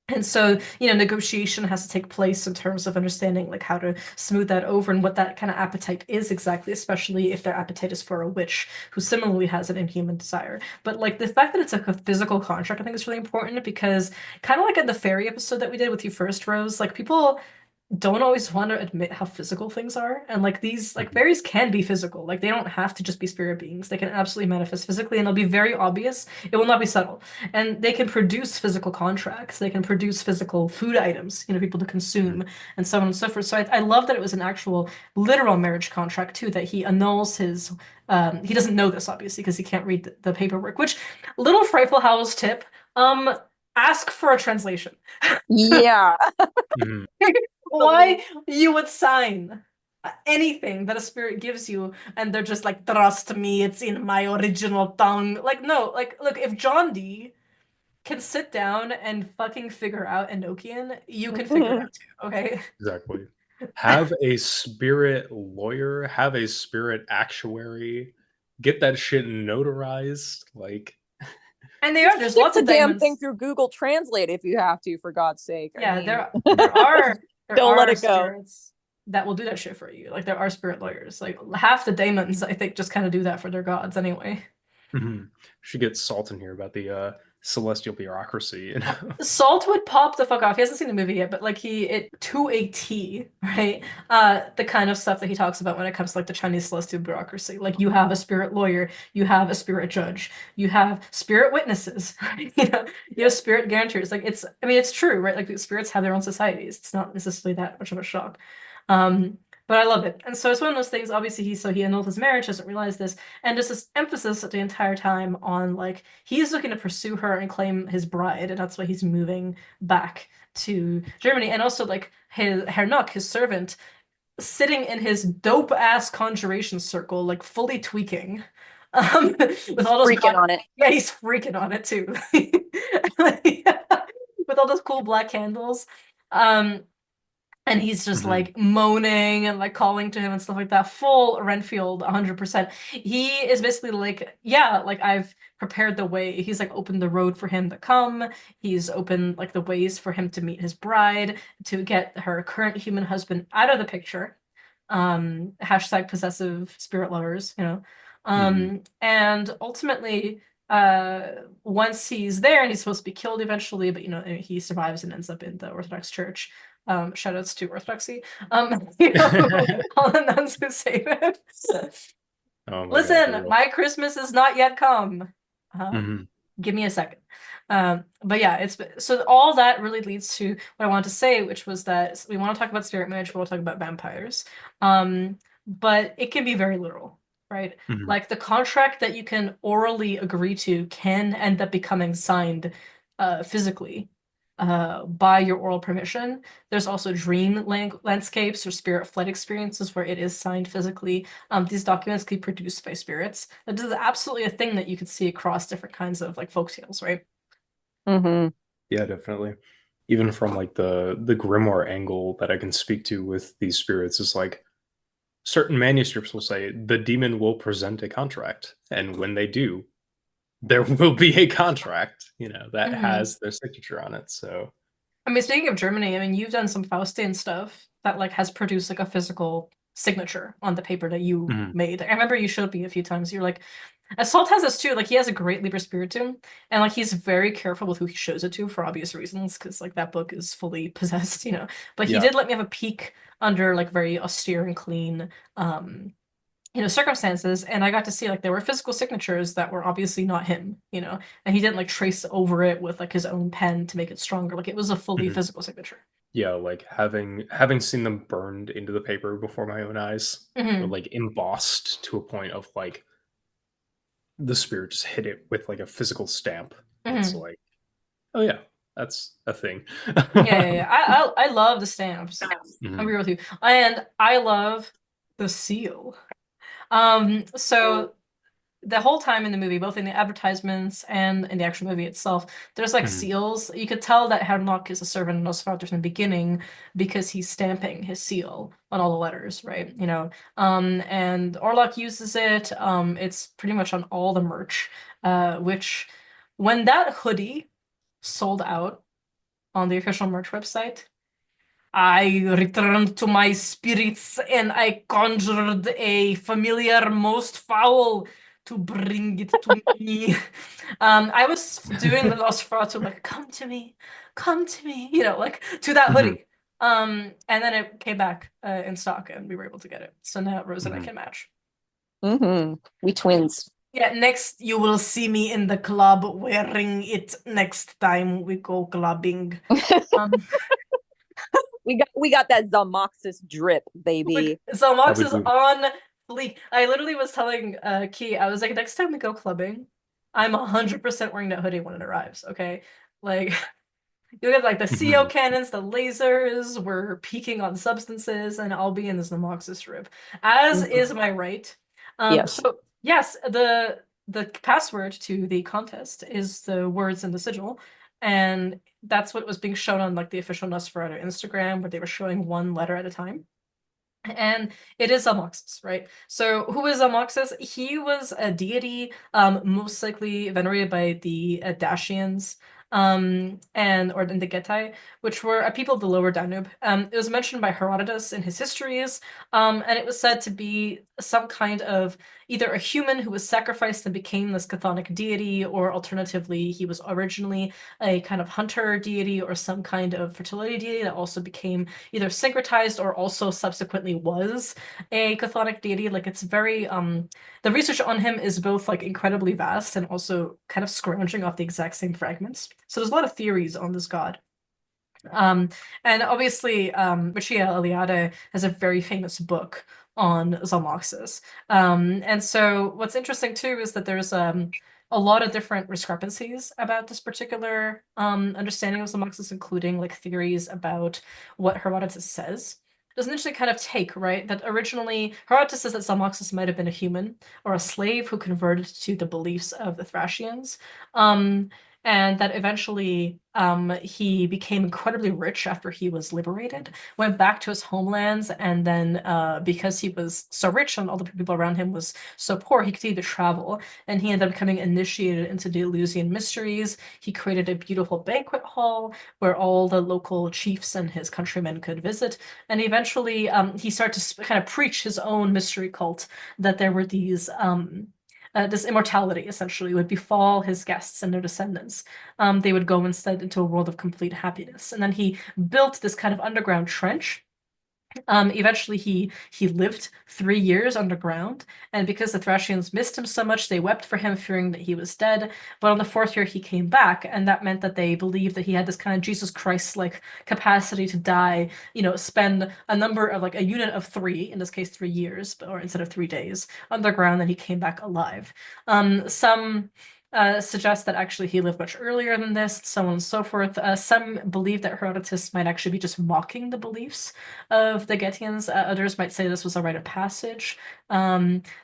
And so, you know, negotiation has to take place in terms of understanding like how to smooth that over and what that kind of appetite is exactly, especially if their appetite is for a witch who similarly has an inhuman desire. But like the fact that it's like a physical contract, I think is really important because kind of like in the fairy episode that we did with you first, Rose, like people don't always want to admit how physical things are. And like these, like mhm, fairies can be physical. Like they don't have to just be spirit beings. They can absolutely manifest physically and they'll be very obvious. It will not be subtle. And they can produce physical contracts. They can produce physical food items, you know, people to mhm. consume and so on and so forth. So I love that it was an actual literal marriage contract too, that he annuls his, he doesn't know this obviously because he can't read the paperwork, which little Frightful Howl's tip, ask for a translation. Yeah. Mhm. Why you would sign anything that a spirit gives you and they're just like, trust me, it's in my original tongue. Like, no, like, look, if John D can sit down and fucking figure out Enochian, you can figure it out too, okay? Exactly. Have a spirit lawyer, have a spirit actuary, get that shit notarized. Like, And they are, there's Stick lots the of damn thing diamonds. through Google Translate if you have to, for God's sake. I Yeah, mean, there mhm, are there don't let are it go. spirits that will do that shit for you. Like there are spirit lawyers. Like half the daemons, I think, just kind of do that for their gods anyway. mhm. Should get Salt in here about the celestial bureaucracy. You know? Salt would pop the fuck off. He hasn't seen the movie yet, but like he it to a T, right? The kind of stuff that he talks about when it comes to like the Chinese celestial bureaucracy. Like you have a spirit lawyer, you have a spirit judge, you have spirit witnesses, right? You have spirit guarantors. Like it's I mean it's true, right? Like spirits have their own societies. It's not necessarily that much of a shock. But I love it. And so it's one of those things, obviously he annulled his marriage, doesn't realize this, and just this emphasis the entire time on like he's looking to pursue her and claim his bride, and that's why he's moving back to Germany. And also like his Herr Nock, his servant, sitting in his dope ass conjuration circle, like fully tweaking. With all those Freaking black, on it. yeah, he's freaking on it too. With all those cool black candles. Um, and he's just Mhm, like moaning and like calling to him and stuff like that. Full Renfield, 100%. He is basically like, yeah, like I've prepared the way. He's like opened the road for him to come. He's opened like the ways for him to meet his bride, to get her current human husband out of the picture. Hashtag possessive spirit lovers, you know. mhm, And ultimately, once he's there and he's supposed to be killed eventually, but he survives and ends up in the Orthodox Church. Shout outs to Orthodoxy. All the nuns who save him. Oh my God, Listen, brutal. my Christmas is not yet come. Mhm. Give me a second. But yeah, so all that really leads to what I wanted to say, which was that we want to talk about spirit image, we'll talk about vampires. But it can be very literal, right? Mhm. Like the contract that you can orally agree to can end up becoming signed physically by your oral permission. There's also dream landscapes or spirit flight experiences where it is signed physically. These documents can be produced by spirits. This is absolutely a thing that you could see across different kinds of like folk tales, right? Mm-hmm. Yeah, definitely. Even from like the grimoire angle that I can speak to with these spirits is like certain manuscripts will say the demon will present a contract, and when they do, there will be a contract, that Hmm. has their signature on it. So, I mean, speaking of Germany, I mean, you've done some Faustian stuff that like has produced like a physical signature on the paper that you mhm. made. I remember you showed me a few times. You're like, Assault has this too. Like he has a great Liber Spiritum, and like he's very careful with who he shows it to for obvious reasons, because like that book is fully possessed. But he Yeah. did let me have a peek under like very austere and clean um circumstances, and I got to see like there were physical signatures that were obviously not him, and he didn't like trace over it with like his own pen to make it stronger. Like it was a fully Mhm. physical signature. Yeah, like having seen them burned into the paper before my own eyes, or Hmm. like embossed to a point of like the spirit just hit it with like a physical stamp. It's Hmm. like, oh yeah, that's a thing. Yeah, yeah, yeah. I love the stamps. I Mhm. agree with you. And I love the seal. So the whole time in the movie, both in the advertisements and in the actual movie itself, there's like Mhm. seals. You could tell that Herlock is a servant of Nosferatu from the beginning because he's stamping his seal on all the letters, right? And Orlok uses it. It's pretty much on all the merch, which when that hoodie sold out on the official merch website, I returned to my spirits and I conjured a familiar most foul to bring it to me. I was doing the Nosferatu like, come to me, like to that Mhm. hoodie. And then it came back in stock and we were able to get it. So now Rose and I Mhm. can match. Mm-hmm. We twins. Yeah, next you will see me in the club wearing it next time we go clubbing. Um, We got that Zalmoxis drip, Like, baby. so I Mox would is do. on fleek. I literally was telling Key, I was like, next time we go clubbing, I'm 100% wearing that hoodie when it arrives, okay? Like, you'll get like the CO Mhm. cannons, the lasers, we're peeking on substances, and I'll be in this Nomoxis strip. As Mhm. is my right. Yes. So yes, the password to the contest is the words in the sigil, and that's what was being shown on like the official Nosferatu Instagram, where they were showing one letter at a time. And it is Zalmoxis, right? So who is Zalmoxis? He was a deity, most likely venerated by the Dacians, or in the Getae, which were a people of the Lower Danube. It was mentioned by Herodotus in his histories, and it was said to be some kind of either a human who was sacrificed and became this chthonic deity, or alternatively, he was originally a kind of hunter deity or some kind of fertility deity that also became either syncretized or also subsequently was a chthonic deity. Like it's very the research on him is both like incredibly vast and also kind of scrounging off the exact same fragments. So there's a lot of theories on this god. Um, and obviously, Mircea Eliade has a very famous book on Zalmoxis. And so what's interesting too is that there's a lot of different discrepancies about this particular understanding of Zalmoxis, including like theories about what Herodotus says. There's an interesting kind of take, right? That originally Herodotus says that Zalmoxis might have been a human or a slave who converted to the beliefs of the Thracians. Um, and that eventually he became incredibly rich after he was liberated, went back to his homelands, and then because he was so rich and all the people around him was so poor, he continued to travel, and he ended up becoming initiated into the Eleusinian mysteries. He created a beautiful banquet hall where all the local chiefs and his countrymen could visit, and eventually he started to kind of preach his own mystery cult that there were these this immortality essentially would befall his guests and their descendants. They would go instead into a world of complete happiness. And then he built this kind of underground trench. Eventually he lived 3 years underground, and because the Thracians missed him so much, they wept for him, fearing that he was dead. But on the fourth year he came back, and that meant that they believed that he had this kind of Jesus Christ-like capacity to die, spend a number of like a unit of three, in this case 3 years, or instead of 3 days, underground, and he came back alive. Some suggest that actually he lived much earlier than this, so on and so forth. Some believe that Herodotus might actually be just mocking the beliefs of the Getians. Others might say this was a rite of passage.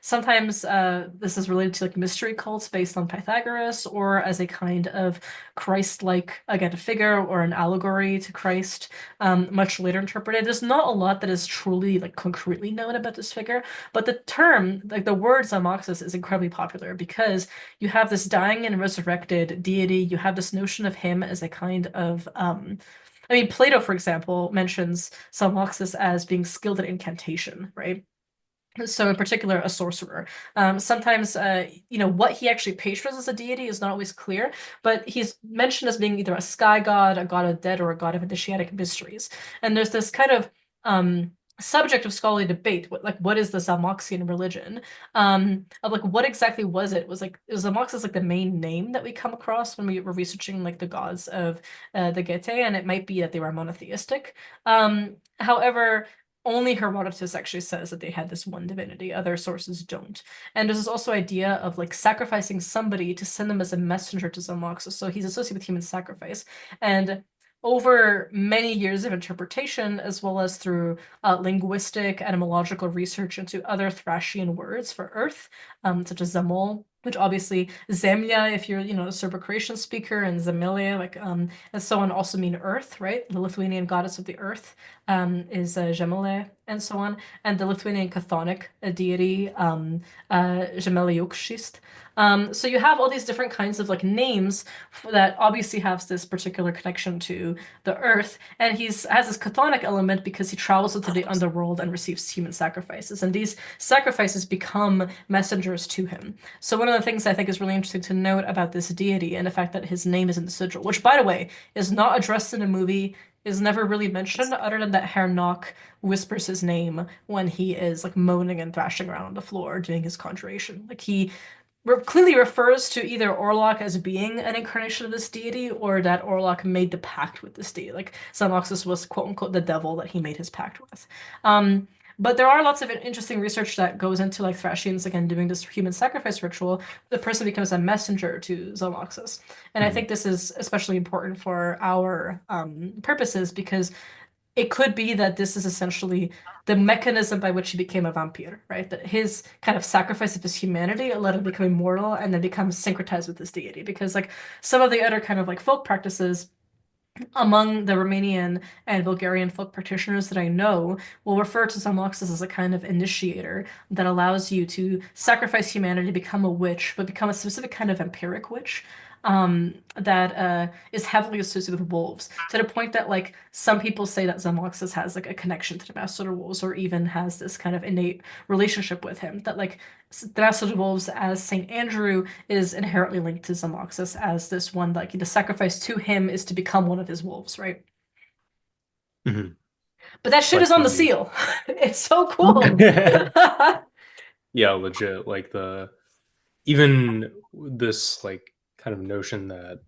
Sometimes this is related to like mystery cults based on Pythagoras, or as a kind of Christ-like, again, figure or an allegory to Christ, much later interpreted. There's not a lot that is truly like concretely known about this figure, but the term, like the word Zalmoxis, is incredibly popular because you have this dying and resurrected deity. You have this notion of him as a kind of I mean, Plato, for example, mentions Zalmoxis as being skilled at incantation, right? So in particular, a sorcerer. Sometimes, what he actually patrons as a deity is not always clear, but he's mentioned as being either a sky god, a god of dead, or a god of initiatic mysteries. And there's this kind of subject of scholarly debate, what is the Zalmoxian religion? Of like what exactly was it? Was Zalmoxis like the main name that we come across when we were researching like the gods of the Getae, and it might be that they were monotheistic. However, only Herodotus actually says that they had this one divinity. Other sources don't. And there's this also idea of like sacrificing somebody to send them as a messenger to Zalmoxis. So he's associated with human sacrifice. And over many years of interpretation, as well as through linguistic, etymological research into other Thracian words for earth, such as Zamol, which obviously Zemlya, if you're, a Serbo-Croatian speaker, and Zemelia, and so on, also mean earth, right? The Lithuanian goddess of the earth is Gemele, and so on. And the Lithuanian chthonic deity, Gemeliokshist. So you have all these different kinds of like names that obviously has this particular connection to the earth, and has this chthonic element because he travels into the underworld and receives human sacrifices, and these sacrifices become messengers to him. So one of the things I think is really interesting to note about this deity and the fact that his name is in the sigil, which by the way is not addressed in a movie, is never really mentioned other than that Herr Nock whispers his name when he is like moaning and thrashing around on the floor doing his conjuration. Like he clearly refers to either Orlok as being an incarnation of this deity, or that Orlok made the pact with this deity. Like Zalmoxis was quote unquote the devil that he made his pact with. But there are lots of interesting research that goes into like Thracians again doing this human sacrifice ritual. The person becomes a messenger to Zalmoxis, and I think this is especially important for our purposes because it could be that this is essentially the mechanism by which he became a vampire, right? That his kind of sacrifice of his humanity allowed him to become immortal and then become syncretized with this deity. Because like some of the other kind of like folk practices among the Romanian and Bulgarian folk practitioners that I know will refer to Zalmoxis as a kind of initiator that allows you to sacrifice humanity, become a witch, but become a specific kind of vampiric witch that is heavily associated with wolves, to the point that like some people say that Zalmoxis has like a connection to the Master Wolves, or even has this kind of innate relationship with him. That like the Master Wolves as Saint Andrew is inherently linked to Zalmoxis as this one, like the sacrifice to him is to become one of his wolves, right? Mhm. But that shit Like is on the the seal. It's so cool. yeah, legit. Like even this like kind of notion that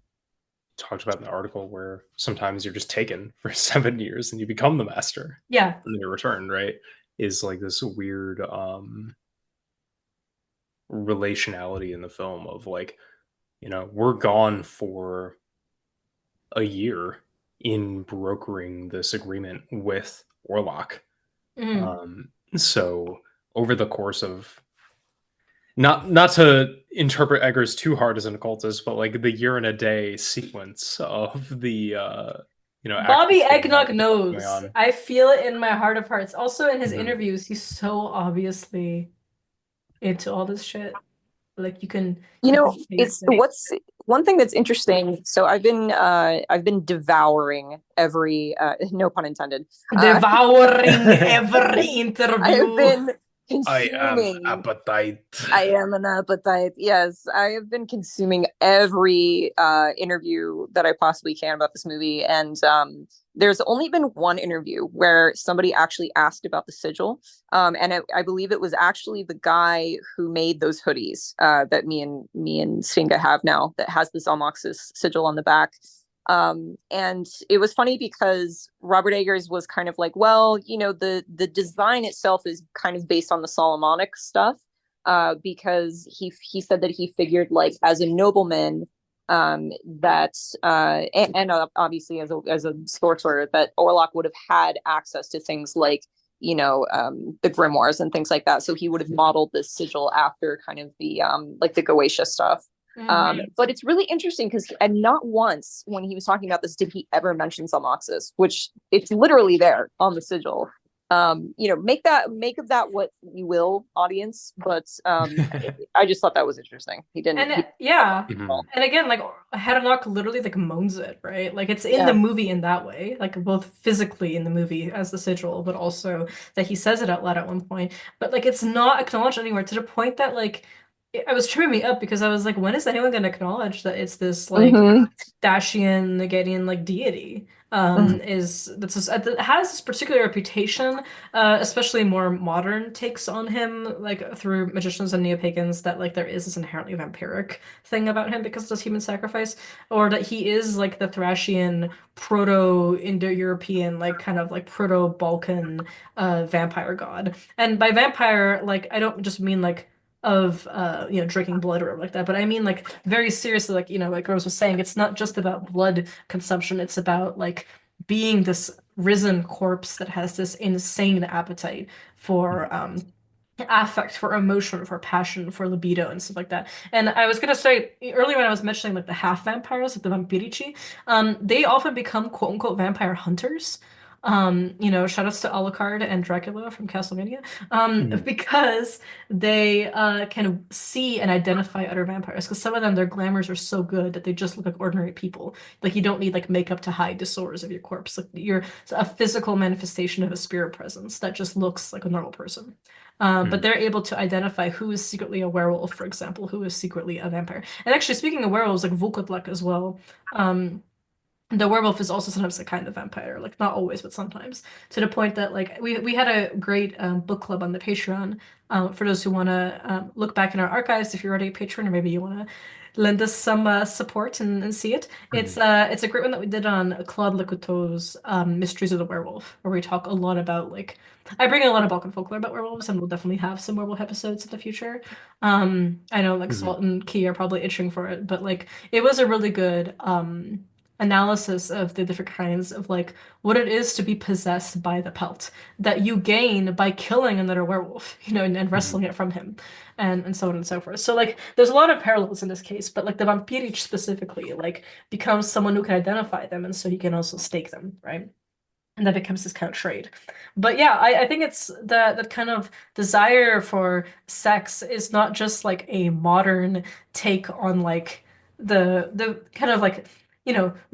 talked about in the article where sometimes you're just taken for 7 years and you become the master Yeah. and then you're returned, right? Is like this weird relationality in the film of like, we're gone for a year in brokering this agreement with Orlok. Mhm. So over the course of not to interpret Eggers too hard as an occultist, but like the year and a day sequence of the actually Bobby figuring out Eggnog what the fuck's going knows. on. I feel it in my heart of hearts. Also in his Mhm. interviews, he's so obviously into all this shit. Like you can taste It's it. what's one thing that's interesting. So I've been devouring every no pun intended. Devouring every I have interview. been I am consuming. appetite. I am an appetite. Yes, I have been consuming every interview that I possibly can about this movie, and there's only been one interview where somebody actually asked about the sigil, and I believe it was actually the guy who made those hoodies that me and Svinga have now that has the Zalmoxis sigil on the back. And it was funny because Robert Eggers was kind of like, well, the design itself is kind of based on the Solomonic stuff, because he said that he figured like as a nobleman, that and obviously as a sorcerer, that Orlok would have had access to things like the grimoires and things like that, so he would have modeled this sigil after kind of the like the Goetia stuff. But it's really interesting because, and not once when he was talking about this did he ever mention Zalmoxis, which it's literally there on the sigil. Make of that what you will, audience. But I just thought that was interesting. He didn't. And He, yeah. Mhm. And again, like Haranok literally like moans it, right? Like it's in the yeah. movie in that way, like both physically in the movie as the sigil, but also that he says it out loud at one point. But like it's not acknowledged anywhere to the point that like I was tripping me up because I was like, when is anyone going to acknowledge that it's this like Mm-hmm. Dacian Negedian like deity? Is that's just, it has this particular reputation, especially more modern takes on him, like through magicians and neo-pagans, that like there is this inherently vampiric thing about him because of this human sacrifice, or that he is like the Thracian proto-Indo-European, like kind of like proto-Balkan vampire god. And by vampire, like I don't just mean like of drinking blood or like that, but I mean like very seriously, like like Rose was saying, it's not just about blood consumption, it's about like being this risen corpse that has this insane appetite for affect, for emotion, for passion, for libido, and stuff like that. And I was gonna say earlier when I was mentioning like the half vampires, like the vampirici, they often become quote unquote vampire hunters. Shout outs to Alucard and Dracula from Castlevania, Mhm. because they can see and identify other vampires. Because some of them, their glamours are so good that they just look like ordinary people. Like you don't need like makeup to hide the sores of your corpse. Like you're a physical manifestation of a spirit presence that just looks like a normal person. But Mhm. they're able to identify who is secretly a werewolf, for example, who is secretly a vampire. And actually, speaking of werewolves, like Vukotlak as well, um, the werewolf is also sometimes a kind of vampire, like not always, but sometimes. To the point that like we had a great book club on the Patreon. For those who want to look back in our archives, if you're already a patron, or maybe you want to lend us some support and see it. It's Mhm. it's a great one that we did on Claude Lecoteau's Mysteries of the Werewolf, where we talk a lot about like I bring in a lot of Balkan folklore about werewolves, and we'll definitely have some werewolf episodes in the future. I know like Mhm. Salt and Key are probably itching for it, but like it was a really good analysis of the different kinds of like what it is to be possessed by the pelt that you gain by killing another werewolf, and Mhm. wrestling it from him, and so on and so forth. So like there's a lot of parallels in this case, but like the vampiric specifically like becomes someone who can identify them, and so he can also stake them, right? And that becomes this kind of trade. But yeah, I think it's that kind of desire for sex is not just like a modern take on like the kind of like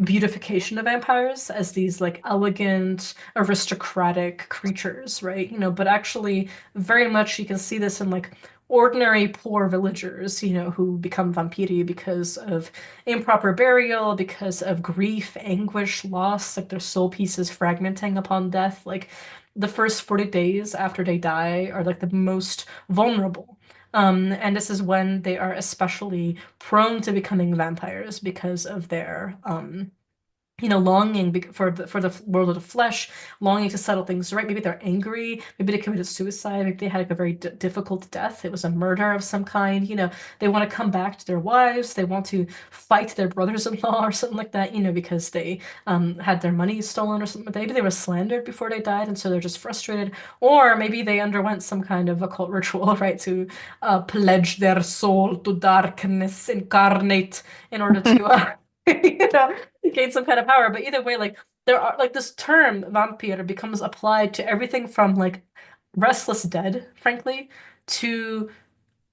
beautification of vampires as these like elegant aristocratic creatures, right? But actually very much you can see this in like ordinary poor villagers, who become vampiri because of improper burial, because of grief, anguish, loss, like their soul pieces fragmenting upon death. Like the first 40 days after they die are like the most vulnerable. And this is when they are especially prone to becoming vampires because of their longing for the world of the flesh, longing to settle things right. Maybe they're angry. Maybe they committed suicide. Maybe they had like a very d difficult death. It was a murder of some kind. They want to come back to their wives. They want to fight their brothers-in-law or something like that. Because they had their money stolen or something like that. Maybe they were slandered before they died, and so they're just frustrated. Or maybe they underwent some kind of occult ritual, right, to pledge their soul to darkness incarnate in order to you know gain some kind of power. But either way, like there are like this term vampire becomes applied to everything from like restless dead, frankly, to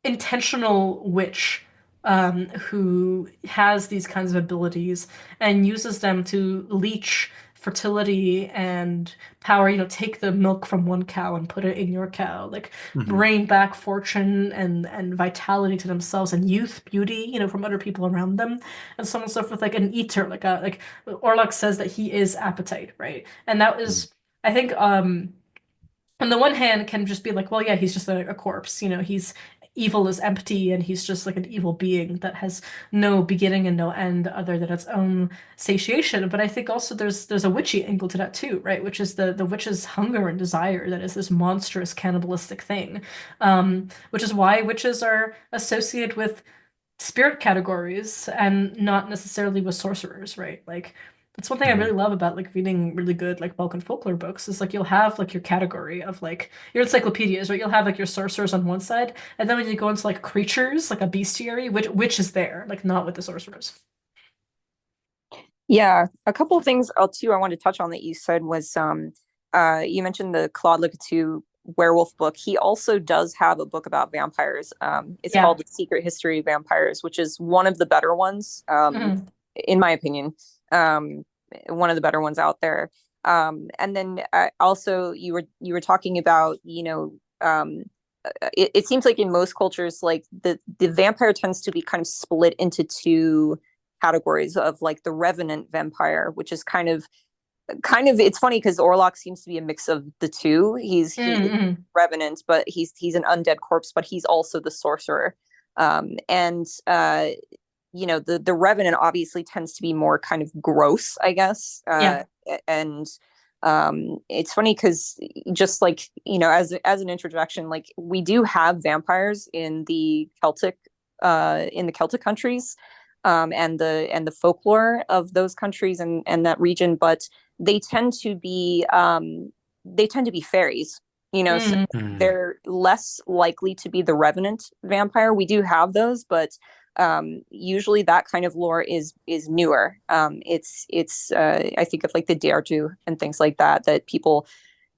intentional witch, who has these kinds of abilities and uses them to leech fertility and power, take the milk from one cow and put it in your cow, like Mhm. bring back fortune and vitality to themselves and youth, beauty, from other people around them, and so on and so forth, like an eater, like Orlok says that he is appetite, right? And that Mhm. is, I think, on the one hand, can just be like, well, yeah, he's just a corpse, he's evil is empty and he's just like an evil being that has no beginning and no end other than its own satiation. But I think also there's a witchy angle to that too, right? Which is the witch's hunger and desire that is this monstrous cannibalistic thing. Which is why witches are associated with spirit categories and not necessarily with sorcerers, right? Like that's one thing I really Mhm. love about like reading really good like Balkan folklore books is like you'll have like your category of like your encyclopedias, right? You'll have like your sorcerers on one side, and then when you go into like creatures, like a bestiary, which is there, like not with the sorcerers. Yeah, a couple of things too I wanted to touch on that you said was you mentioned the Claude Lecatou werewolf book. He also does have a book about vampires. It's Yeah. called The Secret History of Vampires, which is one of the better ones, Mhm. in my opinion. Um, one of the better ones out there. And then also you were talking about, it seems like in most cultures, like the vampire tends to be kind of split into two categories of like the revenant vampire, which is kind of it's funny because Orlok seems to be a mix of the two. He Mhm. revenant, but he's an undead corpse, but he's also the sorcerer. And the revenant obviously tends to be more kind of gross, I guess. Yeah. And it's funny because just like as an introduction, like we do have vampires in the Celtic countries, and the folklore of those countries and that region, but they tend to be fairies, so Mhm. Mhm. they're less likely to be the revenant vampire. We do have those, but usually that kind of lore is newer. It's I think of like the Derdu and things like that people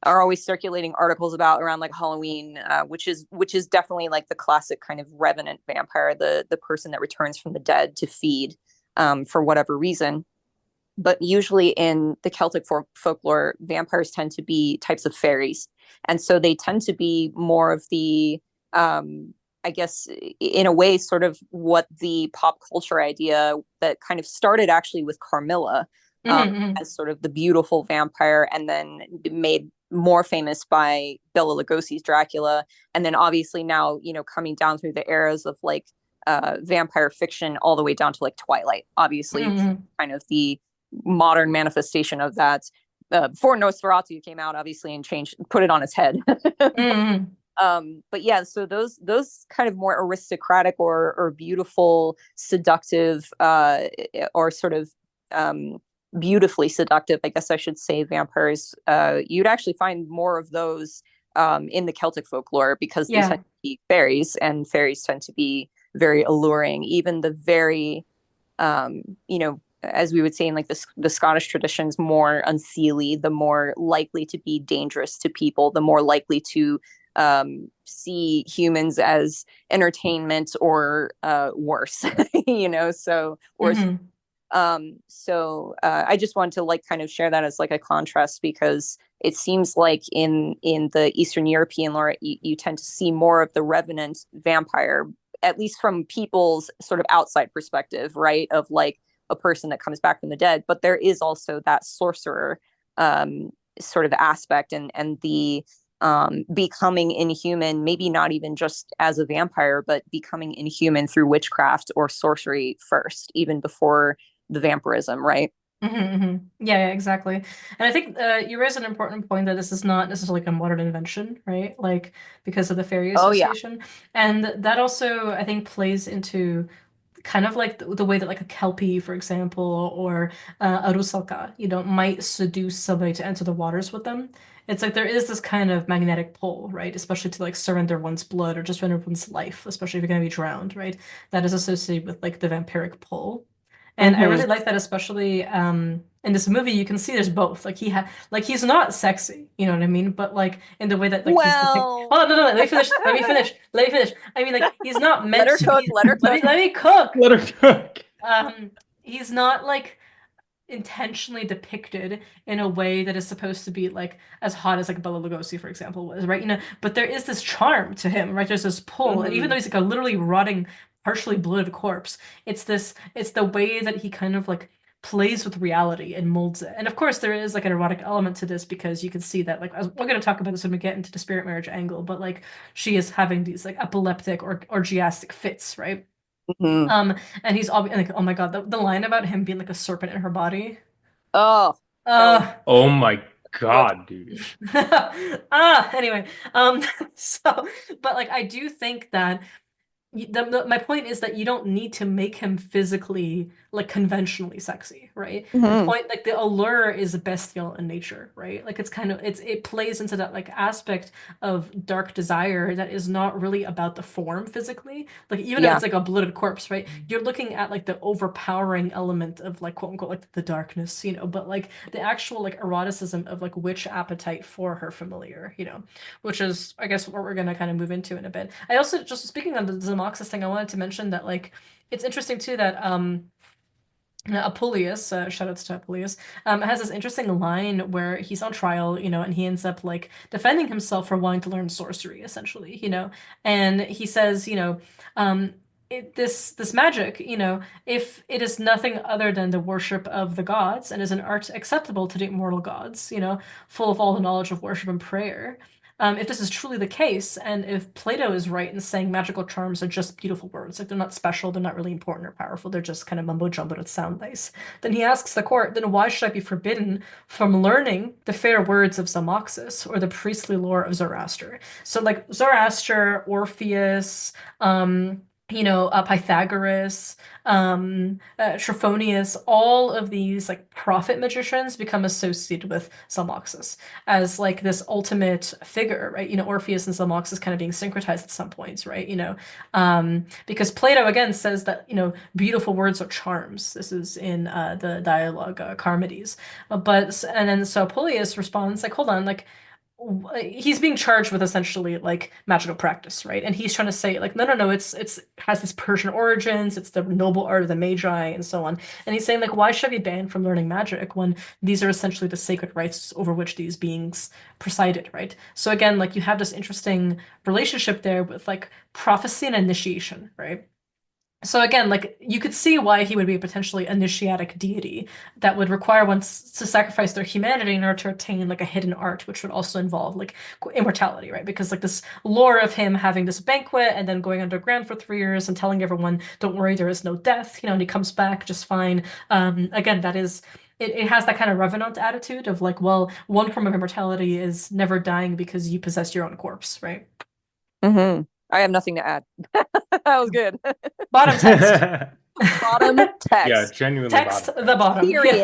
are always circulating articles about around like Halloween, which is definitely like the classic kind of revenant vampire, the person that returns from the dead to feed, for whatever reason. But usually in the Celtic folklore, vampires tend to be types of fairies, and so they tend to be more of the, I guess, in a way, sort of what the pop culture idea that kind of started actually with Carmilla, Mhm. as sort of the beautiful vampire, and then made more famous by Bela Lugosi's Dracula, and then obviously now coming down through the eras of like vampire fiction all the way down to like Twilight, obviously Mhm. kind of the modern manifestation of that. Before Nosferatu came out, obviously, and put it on its head. Mhm. But yeah, so those kind of more aristocratic or beautiful, seductive, or sort of um, beautifully seductive, I guess I should say, vampires. You'd actually find more of those in the Celtic folklore because they tend Yeah. to be fairies, and fairies tend to be very alluring. Even the very as we would say in like the Scottish traditions, more unseelie, the more likely to be dangerous to people, the more likely to see humans as entertainment or worse, so or Mhm. I just wanted to like kind of share that as like a contrast because it seems like in the Eastern European lore, you tend to see more of the revenant vampire, at least from people's sort of outside perspective, right? Of like a person that comes back from the dead, but there is also that sorcerer um, sort of aspect, and the becoming inhuman, maybe not even just as a vampire, but becoming inhuman through witchcraft or sorcery first, even before the vampirism, right? Yeah, yeah, exactly. And I think you raise an important point that this is not necessarily like a modern invention, right? Like because of the fairy Oh yeah. association. And that also, I think, plays into kind of like the way that like a Kelpie, for example, or a Rusalka, might seduce somebody to enter the waters with them. It's like there is this kind of magnetic pull, right? Especially to like surrender one's blood or just surrender one's life, especially if you're going to be drowned, right? That is associated with like the vampiric pull. And I Mm-hmm. really like that, especially in this movie, you can see there's both. Like he's not sexy, you know what I mean? But like in the way that like he's depicted. Well, Oh no, no, no, let me finish. Let me finish. Let me finish. I mean, like he's not let meant her to cook. be. Let her Let me cook. let me cook. Let her cook. He's not like intentionally depicted in a way that is supposed to be like as hot as like Bela Lugosi, for example, was, right? You know, but there is this charm to him, right? There's this pull, and even though he's like a literally rotting, partially bloated corpse, it's the way that he kind of like plays with reality and molds it. And of course, there is like an erotic element to this because you can see that like we're going to talk about this when we get into the spirit marriage angle, but like she is having these like epileptic or orgiastic fits, right? Mhm. And he's all like, oh my God, the line about him being like a serpent in her body. Oh, that was Uh, Oh my good. God, dude. anyway, so, but like, I do think that my point is that you don't need to make him physically like conventionally sexy, right? The Mhm. point, like the allure is bestial in nature, right? Like it's kind of it plays into that like aspect of dark desire that is not really about the form physically. Like even if Yeah. it's like a bloated corpse, right? You're looking at like the overpowering element of like quote unquote like the darkness, you know, but like the actual like eroticism of like witch appetite for her familiar, you know, which is, I guess, what we're gonna kind of move into in a bit. I also, just speaking on the Zalmoxis thing, I wanted to mention that like it's interesting too that Apuleius, shout outs to Apuleius, has this interesting line where he's on trial, you know, and he ends up like defending himself for wanting to learn sorcery, essentially, you know, and he says, you know, this magic, you know, if it is nothing other than the worship of the gods and is an art acceptable to the immortal gods, you know, full of all the knowledge of worship and prayer. If this is truly the case, and if Plato is right in saying magical charms are just beautiful words, like they're not special, they're not really important or powerful, they're just kind of mumbo jumbo that sound nice, then he asks the court, then why should I be forbidden from learning the fair words of Zalmoxis or the priestly lore of Zoroaster? So, like Zoroaster, Orpheus, you know, Pythagoras, Trophonius, all of these like prophet magicians become associated with Zalmoxis as like this ultimate figure, right? You know, Orpheus and Zalmoxis kind of being syncretized at some points, right? You know, because Plato again says that, you know, beautiful words are charms. This is in the dialogue Charmides. And then so Apuleius responds like, hold on, like he's being charged with essentially like magical practice, right? And he's trying to say like, no, it's has this Persian origins, it's the noble art of the Magi and so on. And he's saying like, why should I be banned from learning magic when these are essentially the sacred rites over which these beings presided, right? So again, like you have this interesting relationship there with like prophecy and initiation, right? So again, like you could see why he would be a potentially initiatic deity that would require one to sacrifice their humanity in order to attain like a hidden art, which would also involve like immortality, right? Because like this lore of him having this banquet and then going underground for 3 years and telling everyone, "Don't worry, there is no death," you know, and he comes back just fine. Again, that is. It has that kind of revenant attitude of like, well, one form of immortality is never dying because you possess your own corpse, right? I have nothing to add. That was good. Bottom text. Bottom Yeah, text. genuinely Text bottom the text. bottom. Period.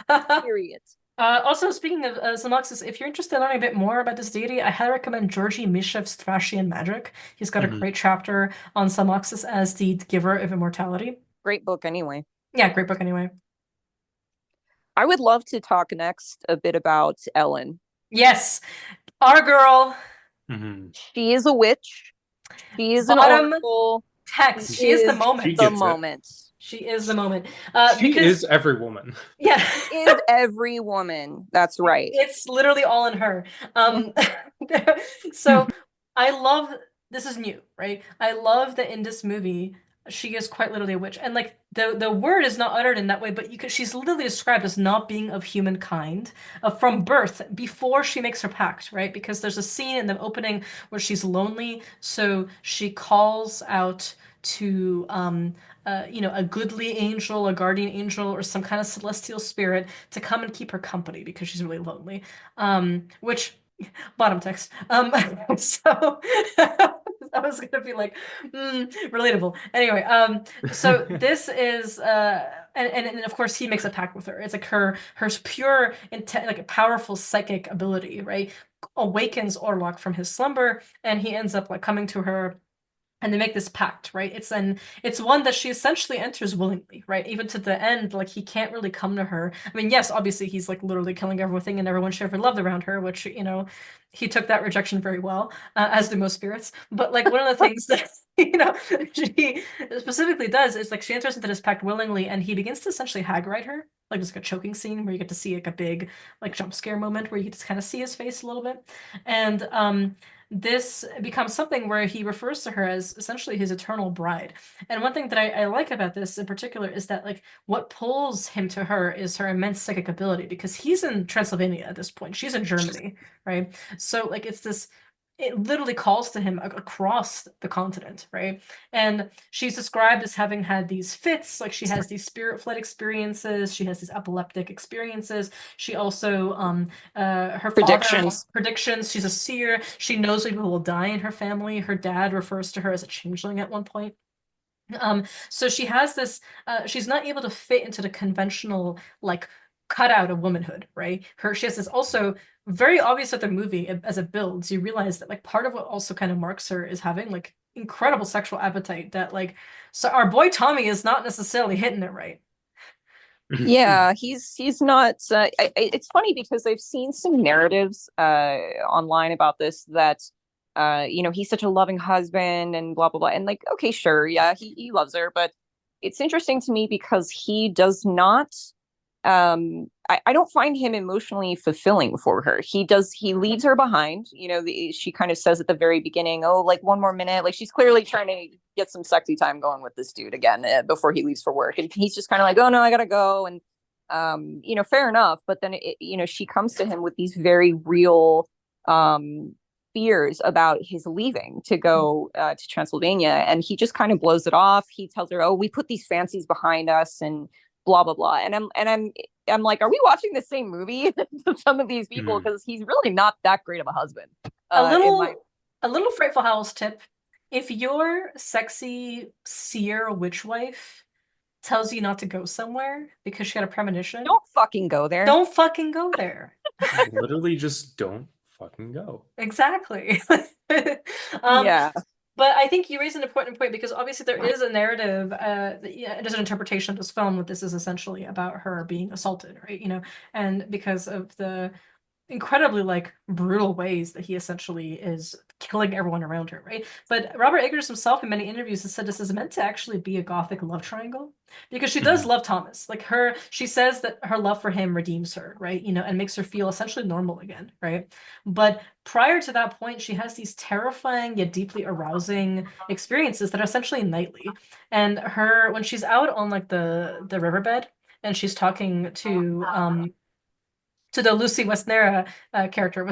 Yeah. Period. Also, speaking of Zalmoxis, if you're interested in learning a bit more about this deity, I highly recommend Georgi Mishev's Thracian Magic. He's got a Mhm. great chapter on Zalmoxis as the giver of immortality. Great book anyway. Yeah, great book anyway. I would love to talk next a bit about Ellen. Yes, our girl, Mhm. She is a witch. She is an bottom oracle. She text. She is the is She moment. the gets it. moment. She is the moment. She Because is every woman. yeah, Is every woman. That's right. it's literally all in her. So I love this is new, right? I love that in this movie she is quite literally a witch, and like the word is not uttered in that way, but you could she's literally described as not being of humankind from birth before she makes her pact, right? Because there's a scene in the opening where she's lonely, so she calls out to you know, a goodly angel, a guardian angel, or some kind of celestial spirit to come and keep her company because she's really lonely. Which bottom text. So I was gonna be like, relatable. Anyway, so this is and of course he makes a pact with her. It's like her pure intent, like a powerful psychic ability, right? Awakens Orlok from his slumber, and he ends up like coming to her and they make this pact, right? It's one that she essentially enters willingly, right? Even to the end, like he can't really come to her. I mean, yes, obviously he's like literally killing everything and everyone she ever loved around her, which, he took that rejection very well, as do most spirits. But like one of the things that she specifically does is like she enters into this pact willingly, and he begins to essentially hag-ride her. Like there's like a choking scene where you get to see like a big like jump scare moment where you just kind of see his face a little bit, and this becomes something where he refers to her as essentially his eternal bride. And one thing that I like about this in particular is that like what pulls him to her is her immense psychic ability, because he's in Transylvania at this point. She's in Germany, right? So like it literally calls to him across the continent, right? And she's described as having had these fits, like she has these spirit flight experiences, she has these epileptic experiences. She also her father Predictions. predictions. She's a seer. She knows people will die in her family. Her dad refers to her as a changeling at one point. So she has this, she's not able to fit into the conventional, like, cutout of womanhood, right? She has this also very obvious at the movie as it builds. You realize that, like, part of what also kind of marks her is having, like, incredible sexual appetite that, like, so our boy Tommy is not necessarily hitting it right. Yeah, he's not. It's funny because I've seen some narratives online about this that he's such a loving husband and blah blah blah, and like okay, sure, yeah, he loves her, but it's interesting to me because he does not. I don't find him emotionally fulfilling for her. He leaves her behind. She kind of says at the very beginning, "Oh, like one more minute." Like she's clearly trying to get some sexy time going with this dude again before he leaves for work, and he's just kind of like, "Oh no, I gotta go." And fair enough. But then she comes to him with these very real fears about his leaving to go to Transylvania, and he just kind of blows it off. He tells her, "Oh, we put these fancies behind us," and blah blah blah. And I'm like, are we watching the same movie to some of these people? Because he's really not that great of a husband. A In my little, a little Frightful Howls tip. If your sexy seer witch wife tells you not to go somewhere because she had a premonition, Don't fucking go there. don't fucking go there. Literally just don't fucking go. Exactly. Um, Yeah. but I think you raise an important point because obviously there is a narrative, there's an interpretation of this film that this is essentially about her being assaulted, right? And because of the incredibly like brutal ways that he essentially is killing everyone around her, right? But Robert Eggers himself in many interviews has said this is meant to actually be a gothic love triangle because she does love Thomas. Like she says that her love for him redeems her, right? And makes her feel essentially normal again, right? But prior to that point, she has these terrifying yet deeply arousing experiences that are essentially nightly. And when she's out on like the riverbed and she's talking to the Lucy Westnera character,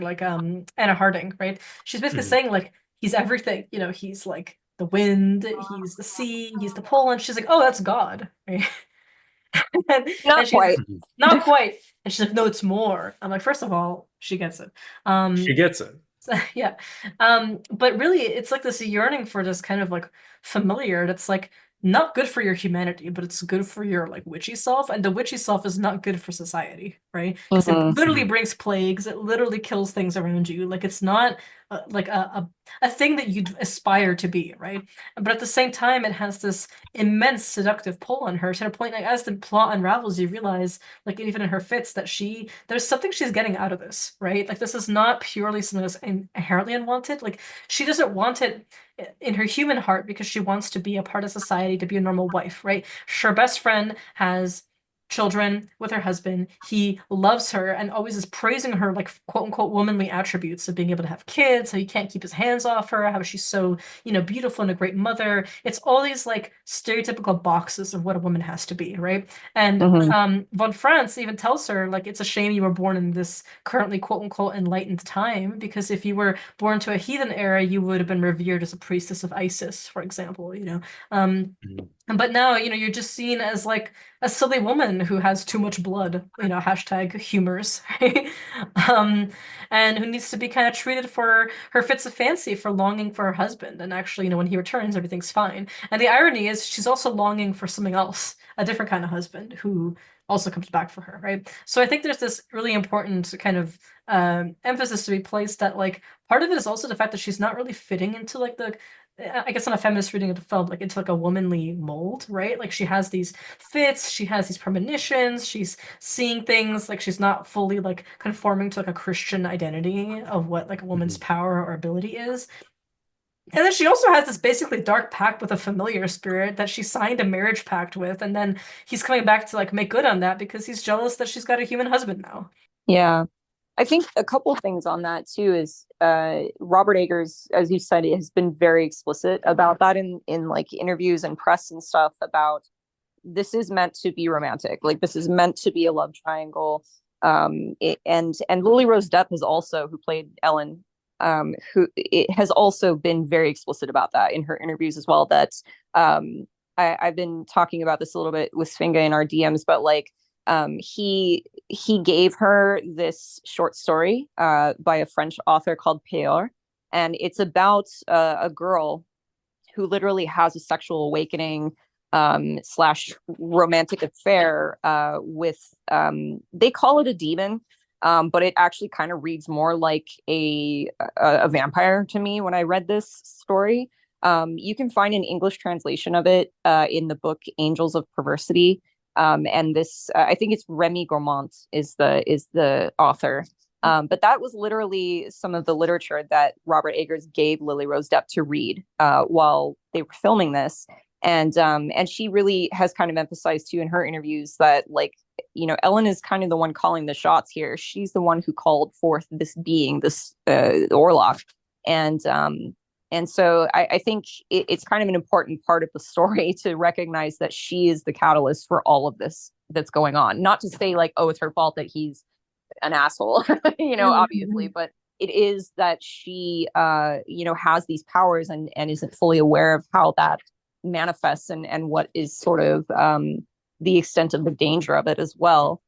like Anna Harding, right? She's basically saying like he's everything, he's like the wind, he's the sea, he's the pole, and she's like, oh, that's God, right? and Not she's quite. not quite, and she's like, no, it's more. I'm like, first of all, she gets it. She gets it. Yeah. But really it's like this yearning for this kind of like familiar that's like not good for your humanity, but it's good for your like witchy self. And the witchy self is not good for society, right? Because it Mhm. literally brings plagues, it literally kills things around you. Like it's not like a thing that you'd aspire to be, right? But at the same time, it has this immense seductive pull on her to the point like as the plot unravels, you realize like even in her fits that there's something she's getting out of this, right? Like this is not purely something that's inherently unwanted. Like she doesn't want it in her human heart because she wants to be a part of society, to be a normal wife, right? Her best friend has children with her husband. He loves her and always is praising her like quote unquote womanly attributes of being able to have kids, how he can't keep his hands off her, how she's so, beautiful and a great mother. It's all these like stereotypical boxes of what a woman has to be, right? And Mhm. von Franz even tells her like it's a shame you were born in this currently quote unquote enlightened time, because if you were born to a heathen era, you would have been revered as a priestess of Isis, for example. But now, you're just seen as like a silly woman who has too much blood, hashtag humors, right? Um, and who needs to be kind of treated for her fits of fancy for longing for her husband. And actually, when he returns, everything's fine. And the irony is she's also longing for something else, a different kind of husband who also comes back for her, right? So I think there's this really important kind of emphasis to be placed that like part of it is also the fact that she's not really fitting into like I guess on a feminist reading of the film, like into like a womanly mold, right? Like she has these fits, she has these premonitions, she's seeing things, like she's not fully like conforming to like a Christian identity of what like a woman's Mhm. power or ability is. And then she also has this basically dark pact with a familiar spirit that she signed a marriage pact with, and then he's coming back to like make good on that because he's jealous that she's got a human husband now. Yeah. I think a couple of things on that too is Robert Eggers, as you said, has been very explicit about that in like interviews and press and stuff about this is meant to be romantic. Like this is meant to be a love triangle. And Lily Rose Depp has also, who played Ellen, who it has also been very explicit about that in her interviews as well. That I've been talking about this a little bit with Svinga in our DMs, but like he gave her this short story by a French author called Peor, and it's about a girl who literally has a sexual awakening slash romantic affair with they call it a demon, but it actually kind of reads more like a vampire to me when I read this story. You can find an English translation of it in the book Angels of Perversity. And this, I think it's Remy Gourmand is the author. But that was literally some of the literature that Robert Eggers gave Lily Rose Depp to read while they were filming this. And she really has kind of emphasized too in her interviews that like, you know, Ellen is kind of the one calling the shots here. She's the one who called forth this being, this Orlok. And so I think it's kind of an important part of the story to recognize that she is the catalyst for all of this that's going on. Not to say like, oh, it's her fault that he's an asshole, you know, obviously, but it is that she, you know, has these powers and isn't fully aware of how that manifests and what is sort of the extent of the danger of it as well,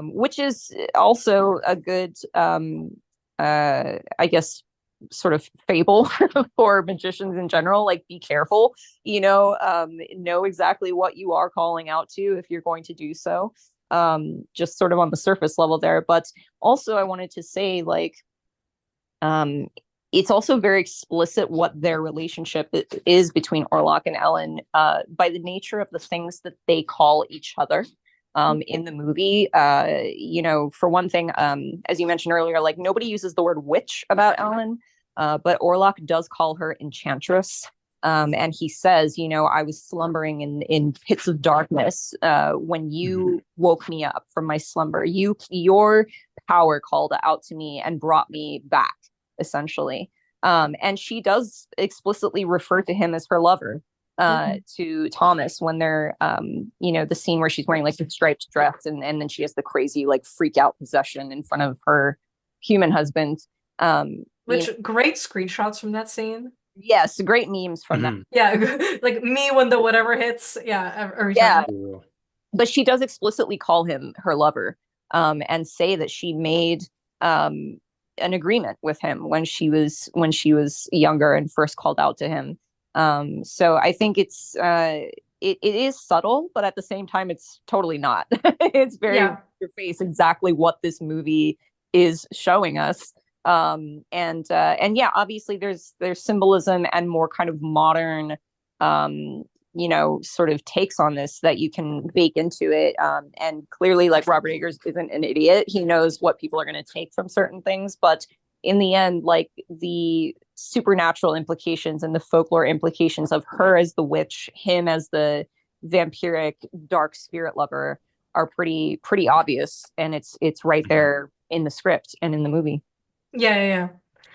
which is also a good, I guess, sort of fable for magicians in general. Like, be careful, you know exactly what you are calling out to if you're going to do so. Just sort of on the surface level there. But also, I wanted to say, like, it's also very explicit what their relationship is between Orlok and Ellen by the nature of the things that they call each other in the movie. You know, for one thing, as you mentioned earlier, like nobody uses the word witch about Ellen, but Orlok does call her enchantress. And he says, you know, I was slumbering in pits of darkness when you woke me up from my slumber. Your power called out to me and brought me back, essentially. And she does explicitly refer to him as her lover to Thomas when they're, you know, the scene where she's wearing like the striped dress and then she has the crazy like freak out possession in front of her human husband. Which You know, great screenshots from that scene. yes, great memes from that. Yeah, like me when the whatever hits. Yeah, every Yeah, time. but she does explicitly call him her lover, and say that she made an agreement with him when she was younger and first called out to him. So I think it is subtle, but at the same time, it's totally not. It's very Yeah. your face exactly what this movie is showing us. And yeah, obviously there's symbolism and more kind of modern you know, sort of takes on this that you can bake into it. And clearly, like Robert Eggers isn't an idiot. He knows what people are going to take from certain things. But in the end, like the supernatural implications and the folklore implications of her as the witch, him as the vampiric dark spirit lover are pretty obvious. And it's right there in the script and in the movie. Yeah, yeah, yeah.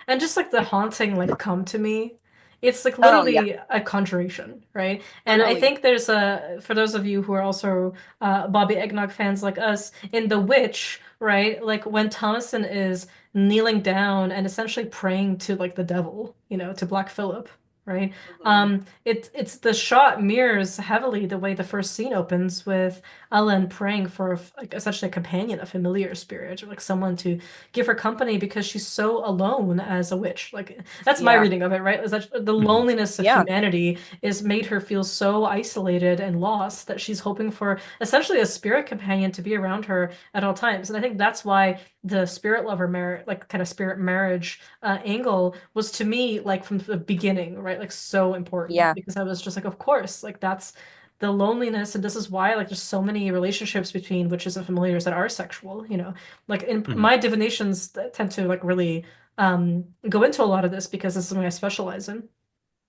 And just like the haunting, like come to me. It's like Oh yeah, literally a conjuration, right? And I totally. think there's a, for those of you who are also Bobby Eggnog fans like us, in The Witch, right? Like when Thomason is kneeling down and essentially praying to like the devil, you know, to Black Phillip, right? Mhm. It's the shot mirrors heavily the way the first scene opens with Ellen praying for like essentially a companion, a familiar spirit, or like someone to give her company because she's so alone as a witch. Like that's my Yeah, reading of it, right? Is that the Mhm. loneliness of yeah, humanity is made her feel so isolated and lost that she's hoping for essentially a spirit companion to be around her at all times. And I think that's why the spirit lover marriage, like kind of spirit marriage angle was to me like from the beginning, right? Like so important Yeah. because I was just like, of course, like that's the loneliness, and this is why like there's so many relationships between witches and familiars that are sexual, you know. Like in Mhm. my divinations that tend to like really go into a lot of this because this is something I specialize in.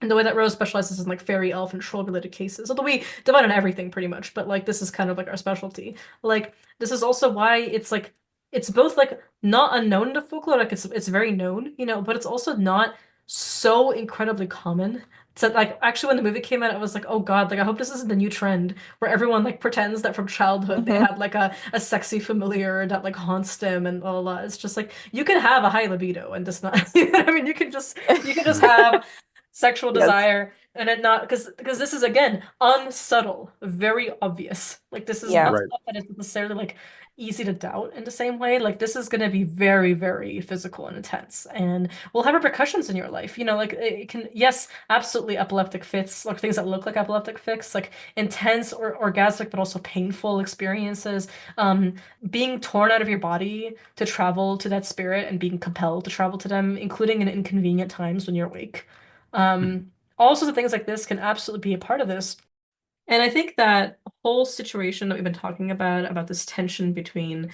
And the way that Rose specializes in like fairy, elf, and troll related cases. Although we divide on everything pretty much, but like this is kind of like our specialty. Like this is also why it's like it's both like not unknown to folklore, like it's very known, you know, but it's also not so incredibly common. So like actually when the movie came out, I was like, oh God, like I hope this isn't the new trend where everyone like pretends that from childhood they Hmm. had like a sexy familiar that like haunts them and blah blah blah. It's just like you can have a high libido and just not you know what I mean you can just Mhm. have sexual Yes. desire and it not because this is again unsubtle, very obvious. Like this is Yeah. not Right. stuff that is necessarily like easy to doubt in the same way. Like this is going to be very, very physical and intense and will have repercussions in your life. You know, like it can, yes, absolutely epileptic fits, like things that look like epileptic fits, like intense or orgasmic but also painful experiences. Um, Being torn out of your body to travel to that spirit and being compelled to travel to them, including in inconvenient times when you're awake. Mhm. All sorts of things like this can absolutely be a part of this. And I think that whole situation that we've been talking about this tension between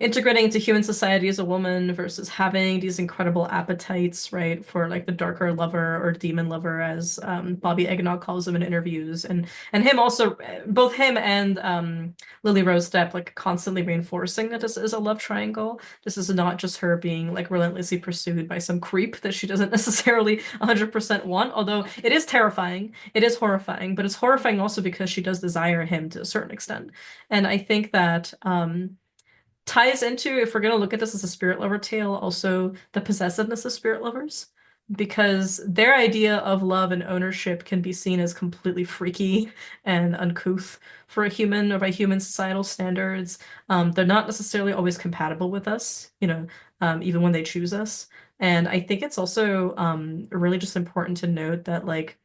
integrating into human society as a woman versus having these incredible appetites, right, for like the darker lover or demon lover, as Bobby Eggnog calls him in interviews, and him also, both him and Lily Rose Depp, like constantly reinforcing that this is a love triangle. This is not just her being like relentlessly pursued by some creep that she doesn't necessarily 100% want, although it is terrifying. It is horrifying, but it's horrifying also because she does desire him to a certain extent. And I think that ties into, if we're going to look at this as a spirit lover tale, also the possessiveness of spirit lovers, because their idea of love and ownership can be seen as completely freaky and uncouth for a human or by human societal standards. They're not necessarily always compatible with us, you know, even when they choose us. And I think it's also really just important to note that, like,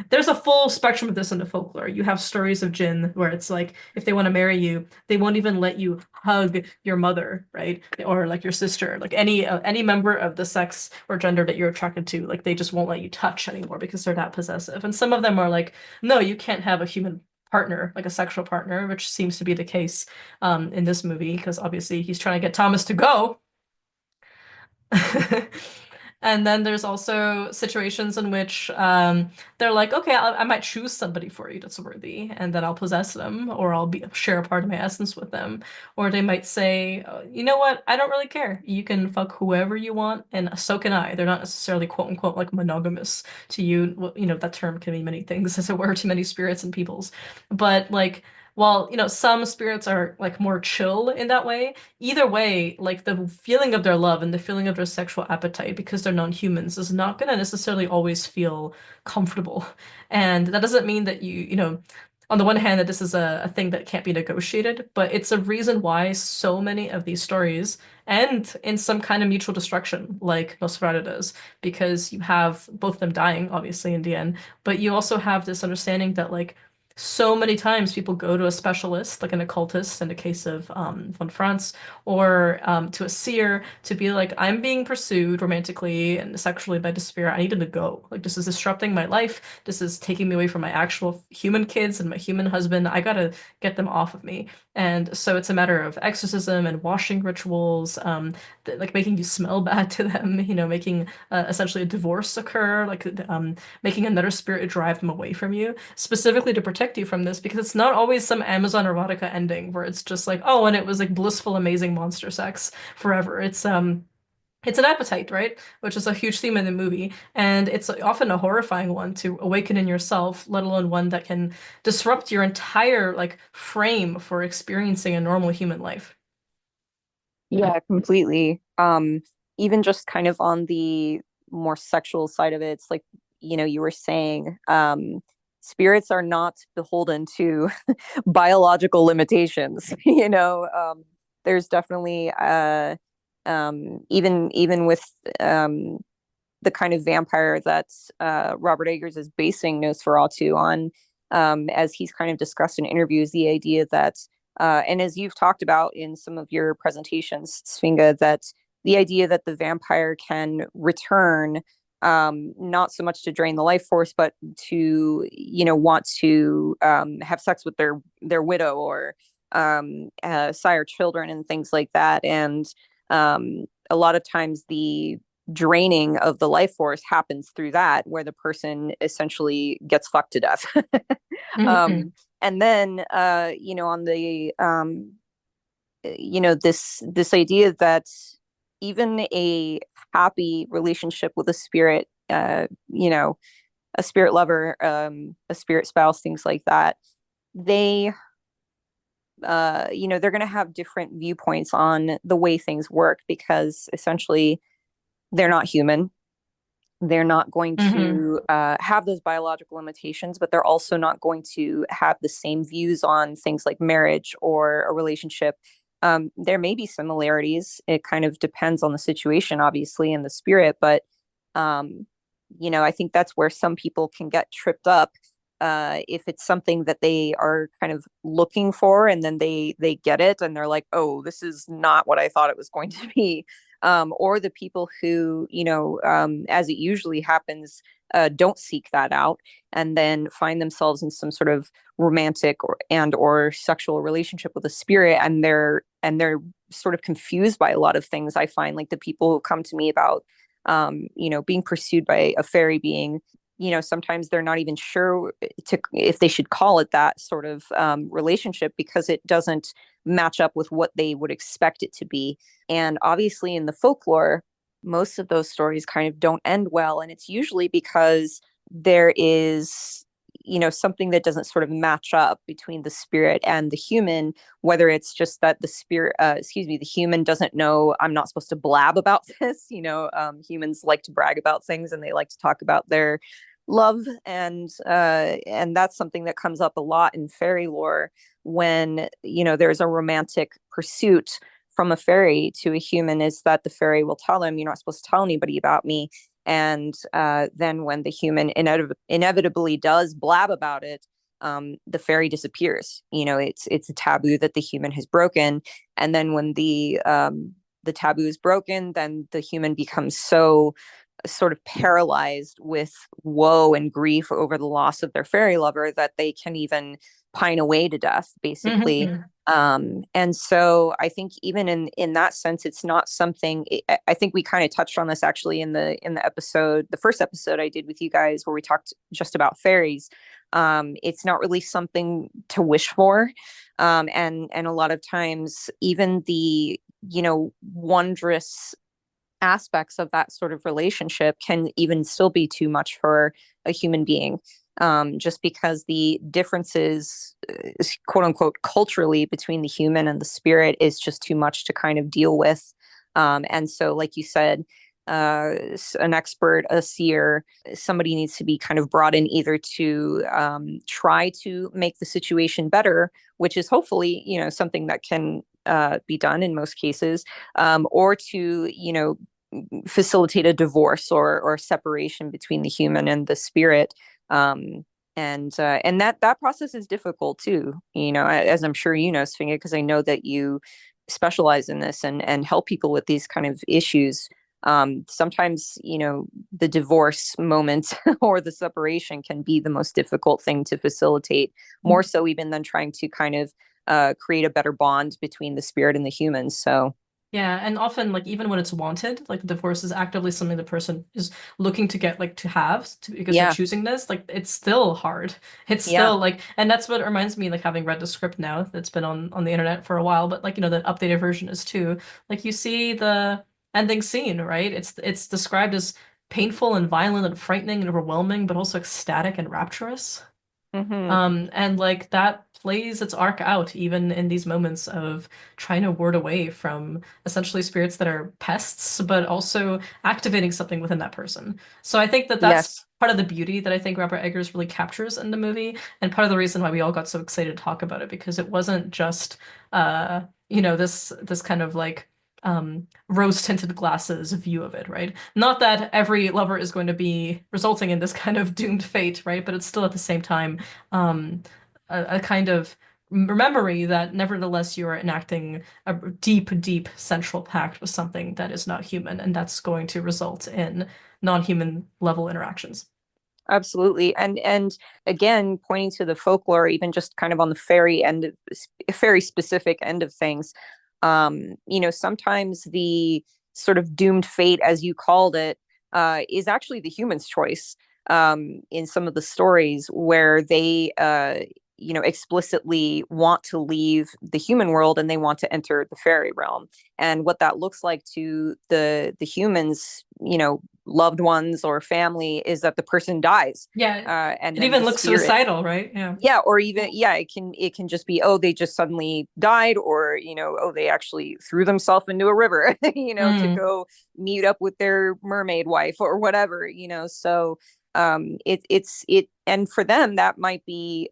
there's a full spectrum of this in the folklore. You have stories of Jinn where it's like if they want to marry you, they won't even let you hug your mother, right? Or like your sister, like any member of the sex or gender that you're attracted to, like they just won't let you touch anymore because they're that possessive. And some of them are like, no, you can't have a human partner, like a sexual partner, which seems to be the case in this movie because obviously he's trying to get Thomas to go. And then there's also situations in which they're like, okay, I might choose somebody for you that's worthy, and then I'll possess them, or I'll share a part of my essence with them. Or they might say, you know what, I don't really care. You can fuck whoever you want, and so can I. They're not necessarily quote unquote like monogamous to you. Well, you know, that term can mean many things, as it were, to many spirits and peoples. But like, while, you know, some spirits are like more chill in that way, either way, like the feeling of their love and the feeling of their sexual appetite, because they're non-humans, is not going to necessarily always feel comfortable. And that doesn't mean that you know, on the one hand, that this is a thing that can't be negotiated, but it's a reason why so many of these stories end in some kind of mutual destruction, like Nosferatu does, because you have both of them dying, obviously, in the end, but you also have this understanding that, like, so many times people go to a specialist, like an occultist in the case of von Franz, or to a seer to be like, I'm being pursued romantically and sexually by the spirit. I need him to go. Like, this is disrupting my life. This is taking me away from my actual human kids and my human husband. I gotta get them off of me. And so it's a matter of exorcism and washing rituals, like making you smell bad to them, you know, making essentially a divorce occur, like making another spirit drive them away from you, specifically to protect you from this, because it's not always some Amazon erotica ending where it's just like, oh, and it was like blissful, amazing monster sex forever. It's an appetite, right? Which is a huge theme in the movie, and it's often a horrifying one to awaken in yourself, let alone one that can disrupt your entire like frame for experiencing a normal human life. Yeah, completely. Even just kind of on the more sexual side of it, it's like, you were saying, spirits are not beholden to biological limitations. There's definitely even with the kind of vampire that Robert Eggers is basing Nosferatu on, as he's kind of discussed in interviews, the idea that And as you've talked about in some of your presentations, Svinga, that the idea that the vampire can return, not so much to drain the life force, but to, want to have sex with their widow or sire children and things like that. And a lot of times the draining of the life force happens through that, where the person essentially gets fucked to death. Mhm. And then, on the, this idea that even a happy relationship with a spirit, a spirit lover, a spirit spouse, things like that, they they're going to have different viewpoints on the way things work, because essentially they're not human. They're not going Mhm. to have those biological limitations, but they're also not going to have the same views on things like marriage or a relationship. There may be similarities. It kind of depends on the situation, obviously, and the spirit. But, I think that's where some people can get tripped up, if it's something that they are kind of looking for, and then they get it and they're like, oh, this is not what I thought it was going to be. Or the people who, as it usually happens, don't seek that out and then find themselves in some sort of romantic or sexual relationship with a spirit, and they're sort of confused by a lot of things. I find, like, the people who come to me about being pursued by a fairy being, sometimes they're not even sure if they should call it that sort of relationship, because it doesn't match up with what they would expect it to be. And obviously, in the folklore, most of those stories kind of don't end well. And it's usually because there is, something that doesn't sort of match up between the spirit and the human, whether it's just that the spirit, the human doesn't know, I'm not supposed to blab about this. Humans like to brag about things, and they like to talk about their love, and that's something that comes up a lot in fairy lore, when there's a romantic pursuit from a fairy to a human, is that the fairy will tell him, you're not supposed to tell anybody about me. And then when the human inevitably does blab about it, the fairy disappears. It's a taboo that the human has broken. And then when the taboo is broken, then the human becomes so sort of paralyzed with woe and grief over the loss of their fairy lover that they can even pine away to death, basically. Mhm. And so I think even in that sense, it's not something. I think we kind of touched on this actually in the episode, the first episode I did with you guys, where we talked just about fairies. It's not really something to wish for, and a lot of times even the wondrous aspects of that sort of relationship can even still be too much for a human being, just because the differences, quote unquote, culturally between the human and the spirit is just too much to kind of deal with. And so, like you said, an expert, a seer, somebody needs to be kind of brought in, either to try to make the situation better, which is hopefully, something that can be done in most cases, or to, facilitate a divorce or separation between the human and the spirit. And that process is difficult too, as I'm sure Svinga, because I know that you specialize in this and help people with these kind of issues. Sometimes, the divorce moment or the separation can be the most difficult thing to facilitate, more so even than trying to kind of create a better bond between the spirit and the humans. So Yeah, and often, like, even when it's wanted, like, the divorce is actively something the person is looking to get, like, to have, because they're yeah, choosing this, like, it's still hard. It's yeah. still like, and that's what reminds me, like, having read the script now that's been on the internet for a while, but, like, the updated version is too. Like, you see the ending scene, right? It's described as painful and violent and frightening and overwhelming, but also ecstatic and rapturous. Hmm. And like that plays its arc out even in these moments of trying to ward away from essentially spirits that are pests, but also activating something within that person. So I think that that's Yes. part of the beauty that I think Robert Eggers really captures in the movie, and part of the reason why we all got so excited to talk about it, because it wasn't just this kind of like rose-tinted glasses view of it, right? Not that every lover is going to be resulting in this kind of doomed fate, right? But it's still at the same time um, a kind of memory that nevertheless you are enacting a deep, deep central pact with something that is not human, and that's going to result in non-human level interactions. Absolutely. And again, pointing to the folklore, even just kind of on the fairy end, fairy specific end of things, sometimes the sort of doomed fate, as you called it, is actually the human's choice. In some of the stories where they, explicitly want to leave the human world and they want to enter the fairy realm. And what that looks like to the humans, loved ones or family, is that the person dies, Yeah, and it then even the looks spirit, suicidal, right? Yeah. yeah, or even, yeah, it can just be, oh, they just suddenly died, or oh, they actually threw themselves into a river, to Mm. go meet up with their mermaid wife or whatever. So and for them that might be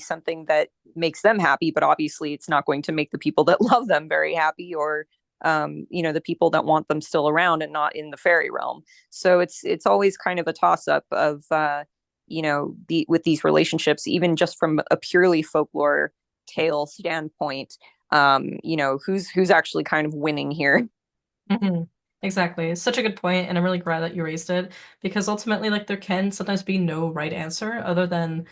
something that makes them happy, but obviously it's not going to make the people that love them very happy, or the people that want them still around and not in the fairy realm. So it's always kind of a toss up of with these relationships, even just from a purely folklore tale standpoint. Who's actually kind of winning here. Mhm. Exactly. It's such a good point, and I'm really glad that you raised it because ultimately, like, there can sometimes be no right answer other than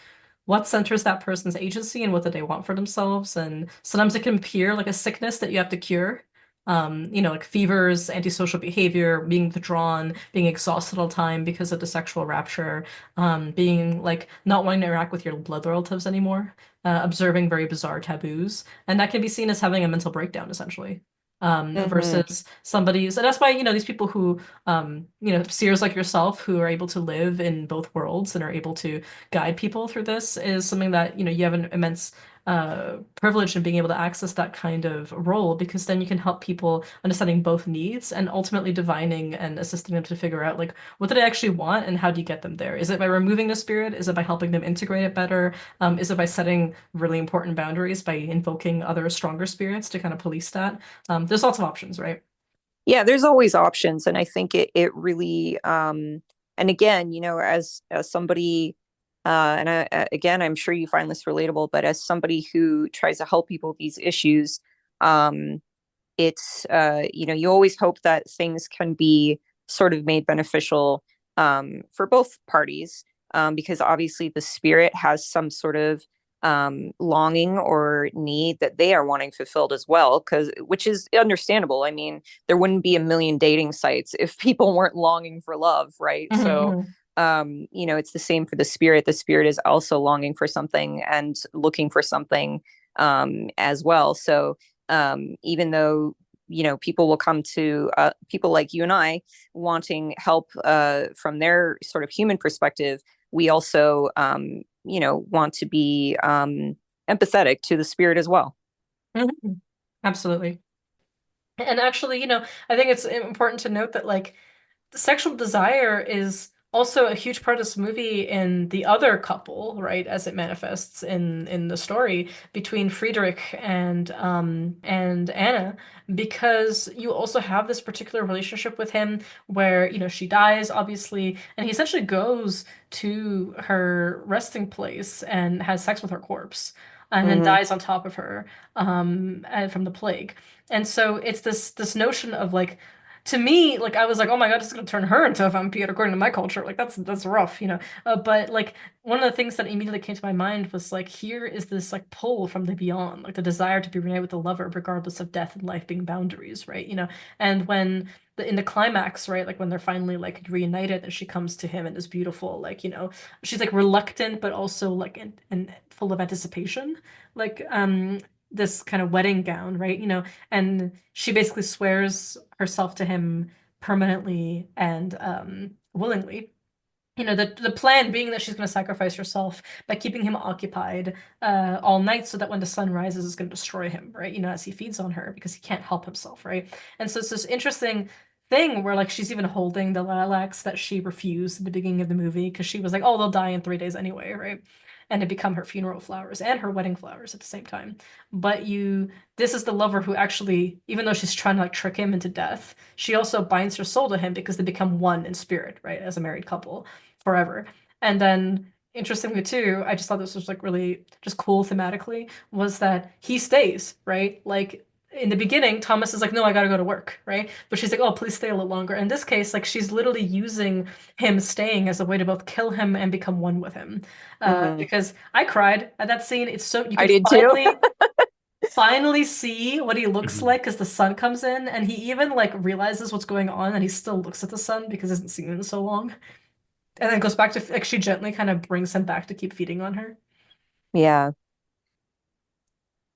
what centers that person's agency and what do they want for themselves. And sometimes it can appear like a sickness that you have to cure. Like fevers, antisocial behavior, being withdrawn, being exhausted all the time because of the sexual rapture, being like not wanting to interact with your blood relatives anymore, observing very bizarre taboos. And that can be seen as having a mental breakdown, essentially. Mm-hmm. Versus somebody's, and that's why, these people who, seers like yourself who are able to live in both worlds and are able to guide people through this is something that you have an immense privilege in being able to access that kind of role, because then you can help people understanding both needs and ultimately divining and assisting them to figure out like what do they actually want and how do you get them there. Is it by removing the spirit? Is it by helping them integrate it better? Is it by setting really important boundaries, by invoking other stronger spirits to kind of police that? There's lots of options, right? Yeah, there's always options, and I think it really, and again, as somebody, and again, I'm sure you find this relatable, but as somebody who tries to help people with these issues, um it's you always hope that things can be sort of made beneficial, for both parties, because obviously the spirit has some sort of longing or need that they are wanting fulfilled as well, because which is understandable. I mean, there wouldn't be a million dating sites if people weren't longing for love, right? So Mhm. it's the same for the spirit. The spirit is also longing for something and looking for something, as well. So even though people will come to people like you and I wanting help from their sort of human perspective, we also want to be empathetic to the spirit as well. Mhm. Absolutely. And actually, I think it's important to note that like the sexual desire is also a huge part of this movie in the other couple, right, as it manifests in the story between Friedrich and Anna, because you also have this particular relationship with him where, she dies, obviously, and he essentially goes to her resting place and has sex with her corpse. And then Mm-hmm. dies on top of her, and from the plague. And so it's this notion of like, to me, like I was like, oh my God, this is gonna turn her into a vampire according to my culture. Like that's rough, But like one of the things that immediately came to my mind was like, here is this like pull from the beyond, like the desire to be reunited with the lover, regardless of death and life being boundaries, right? And when in the climax, right, like when they're finally like reunited and she comes to him and is beautiful, like, she's like reluctant, but also like and full of anticipation, like this kind of wedding gown, right? And she basically swears herself to him permanently and willingly. The plan being that she's going to sacrifice herself by keeping him occupied all night so that when the sun rises, it's going to destroy him, right? As he feeds on her because he can't help himself, right? And so it's this interesting thing where like she's even holding the lilacs that she refused at the beginning of the movie because she was like, oh, they'll die in 3 days anyway, right? And to become her funeral flowers and her wedding flowers at the same time. But this is the lover who actually, even though she's trying to like trick him into death, she also binds her soul to him because they become one in spirit, right? As a married couple forever. And then interestingly too, I just thought this was like really just cool thematically, was that he stays, right? Like in the beginning, Thomas is like, no, I gotta go to work, right? But she's like, oh, please stay a little longer. In this case, like she's literally using him staying as a way to both kill him and become one with him. Hmm. Because I cried at that scene. It's so you I can did too. finally see what he looks Mhm. like as the sun comes in, and he even like realizes what's going on, and he still looks at the sun because he hasn't seen it in so long. And then goes back to like she gently kind of brings him back to keep feeding on her. Yeah.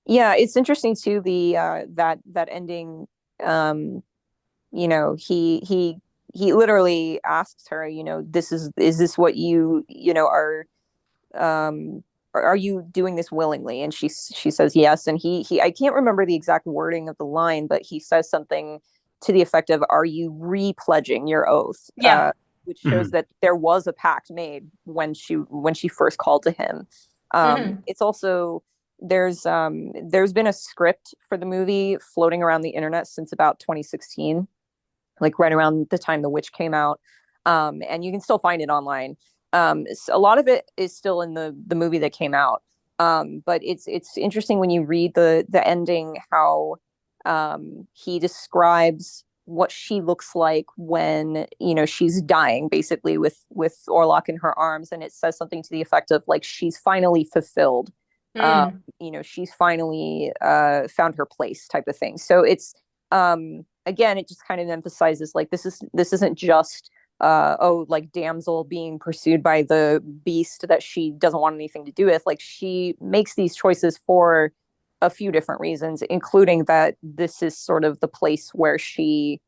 Yeah, it's interesting too, the that ending. um he literally asks her, is this what are, are you doing this willingly? And she says yes. And he I can't remember the exact wording of the line, but he says something to the effect of, are you re-pledging your oath? Yeah. Which shows Mhm. that there was a pact made when she first called to him. Hmm. It's also, there's been a script for the movie floating around the internet since about 2016, like right around the time The Witch came out. And you can still find it online. A lot of it is still in the movie that came out. But it's interesting when you read the ending, how he describes what she looks like when she's dying, basically with Orlok in her arms, and it says something to the effect of, like, she's finally fulfilled. Uh, Mm. she's finally found her place, type of thing. So it's, again, it just kind of emphasizes, like, this isn't just oh, like, damsel being pursued by the beast that she doesn't want anything to do with. Like, she makes these choices for a few different reasons, including that this is sort of the place where she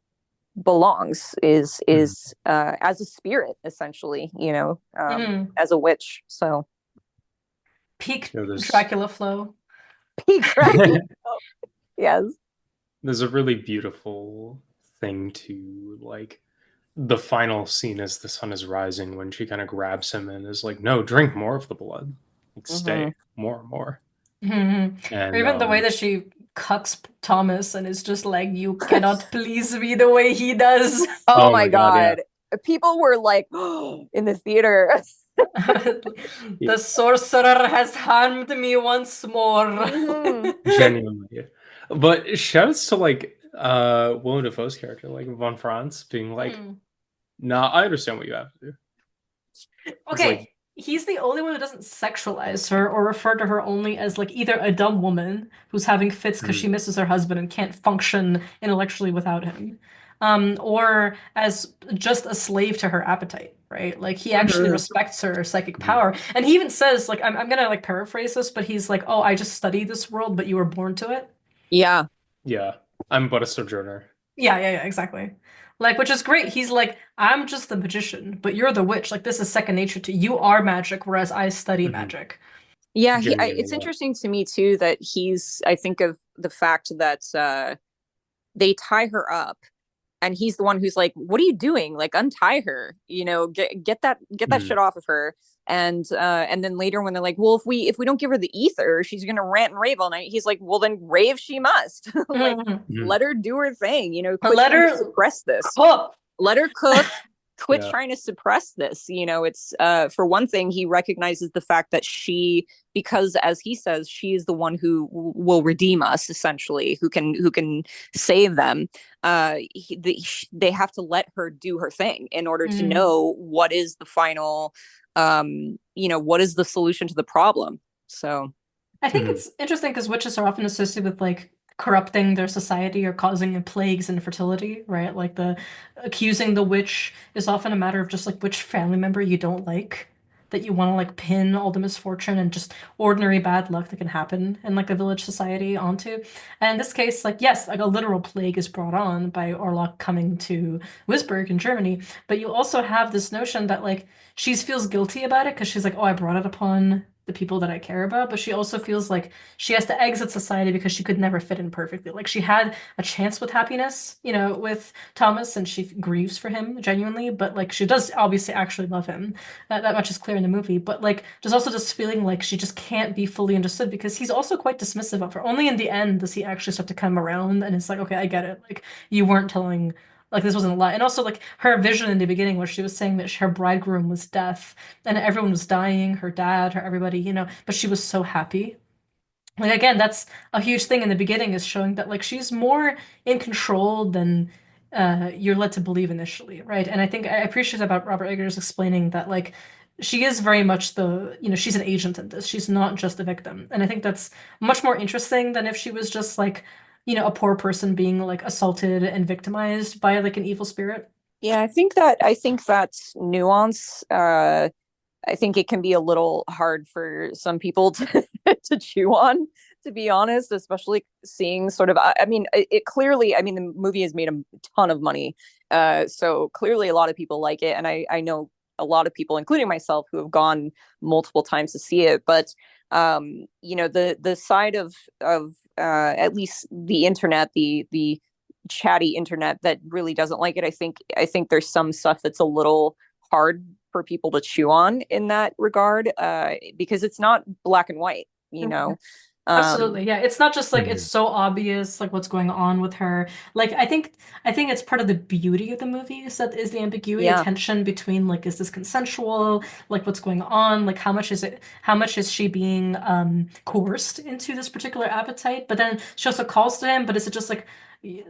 belongs, Mhm. is as a spirit, essentially, Hmm. as a witch. So Peak There's Dracula flow. peak Dracula. Yes. there's a really beautiful thing to like the final scene as the sun is rising when she kind of grabs him and is like, "No, drink more of the blood. Like, Hmm. stay more and more." Hmm. Or And even the way that she cucks Thomas and is just like, you cannot please me the way he does. Oh oh my my god, yeah, God. People were like in the theater. yeah, The sorcerer has harmed me once more. Hmm. genuinely. But shouts to like Willem Dafoe's character, like Von Franz, being like, Hmm. "Nah, I understand what you have to do." He's like, Okay, he's the only one who doesn't sexualize her or refer to her only as like either a dumb woman who's having fits because she "Hmm, misses her husband and can't function intellectually without him, or as just a slave to her appetite, right? Like he actually Hmm. respects her psychic mhm, power, and he even says like I'm gonna like paraphrase this, but he's like, "Oh, I just study this world, but you were born to it." Yeah. yeah, I'm but a sojourner." Yeah, exactly. Like, which is great. He's like, I'm just the magician, but you're the witch. Like, this is second nature to you. You are magic, whereas I study Mhm, magic. Yeah, genuinely, it's yeah. interesting to me too that I think of the fact that they tie her up, and he's the one who's like, "What are you doing? Like, untie her, get that Mhm, shit off of her." And then later, when they're like, "Well, if we don't give her the ether, she's gonna rant and rave all night," he's like, "Well, then rave she must." Like, Mhm. mhm, let her do her thing, But quit let trying to her suppress this. cook. Let her cook. Quit yeah. trying to suppress this. It's, for one thing, he recognizes the fact that because, as he says, she is the one who will redeem us, essentially, who can save them. They have to let her do her thing in order to Mm. know what is the final, what is the solution to the problem. So. I think Mhm, it's interesting because witches are often associated with like corrupting their society or causing plagues and infertility, right? Like the accusing the witch is often a matter of just like which family member you don't like, that you want to like pin all the misfortune and just ordinary bad luck that can happen in like a village society onto. And in this case, like yes, like a literal plague is brought on by Orlok coming to Wisburg in Germany, but you also have this notion that like she feels guilty about it because she's like, oh, I brought it upon the people that I care about, but she also feels like she has to exit society because she could never fit in perfectly. Like she had a chance with happiness, with Thomas, and she grieves for him genuinely, but like she does obviously actually love him. That much is clear in the movie, but like there's also this feeling like she just can't be fully understood because he's also quite dismissive of her. Only in the end does he actually start to come around and it's like, okay, I get it. Like you weren't telling Like this wasn't a lie. And also like her vision in the beginning where she was saying that her bridegroom was death and everyone was dying, her dad, her everybody, but she was so happy. Like again, that's a huge thing in the beginning is showing that like she's more in control than you're led to believe initially, right? And I think I appreciate about Robert Eggers explaining that like she is very much she's an agent in this. She's not just a victim. And I think that's much more interesting than if she was just like, a poor person being like assaulted and victimized by like an evil spirit. Yeah, I think that's nuance. I think it can be a little hard for some people to to chew on, to be honest, especially seeing sort of. I mean, it clearly. I mean, the movie has made a ton of money, so clearly a lot of people like it, and I know a lot of people, including myself, who have gone multiple times to see it. But the side of at least the internet, the chatty internet that really doesn't like it. I think there's some stuff that's a little hard for people to chew on in that regard, because it's not black and white, you Mhm. know. Absolutely. Yeah. It's not just like it's Mhm. so obvious like what's going on with her. Like I think it's part of the beauty of the movie is that is the ambiguity, the Yeah. tension between like is this consensual, like what's going on, like how much is she being coerced into this particular appetite? But then she also calls to him, but is it just like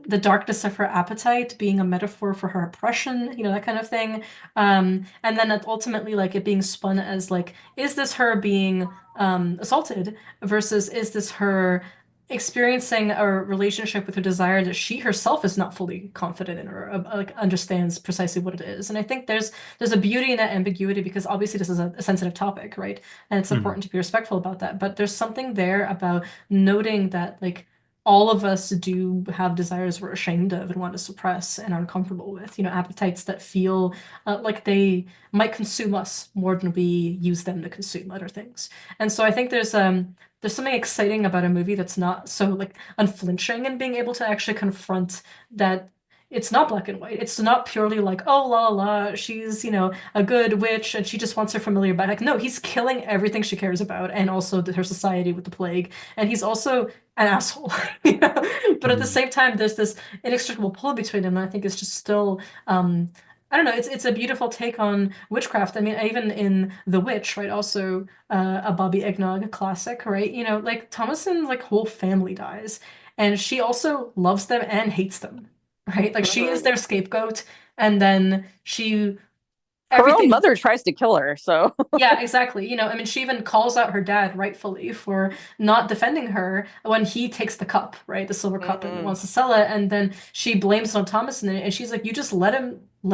the darkness of her appetite being a metaphor for her oppression, that kind of thing. And then ultimately like it being spun as like, is this her being assaulted? Versus is this her experiencing a relationship with her desire that she herself is not fully confident in or like understands precisely what it is. And I think there's a beauty in that ambiguity because obviously this is a sensitive topic, right? And it's Mhm. important to be respectful about that. But there's something there about noting that like all of us do have desires we're ashamed of and want to suppress and are uncomfortable with, appetites that feel like they might consume us more than we use them to consume other things. And so I think there's something exciting about a movie that's not so like unflinching and being able to actually confront that it's not black and white. It's not purely like, oh la la, she's, a good witch and she just wants her familiar body. Like, no, he's killing everything she cares about and also her society with the plague. And he's also an asshole. But at the Mhm. same time, there's this inextricable pull between them, and I think it's just still I don't know. It's a beautiful take on witchcraft. I mean, even in The Witch, right? Also, a Bobby Eggnog classic, right? Like Thomasin's like whole family dies, and she also loves them and hates them, right? Like she is Mhm. their scapegoat, and then she Her own everything mother tries to kill her, so. yeah, exactly. I mean, she even calls out her dad rightfully for not defending her when he takes the cup, right? The silver cup and Mhm. wants to sell it. And then she blames it on Thomas and she's like, you just let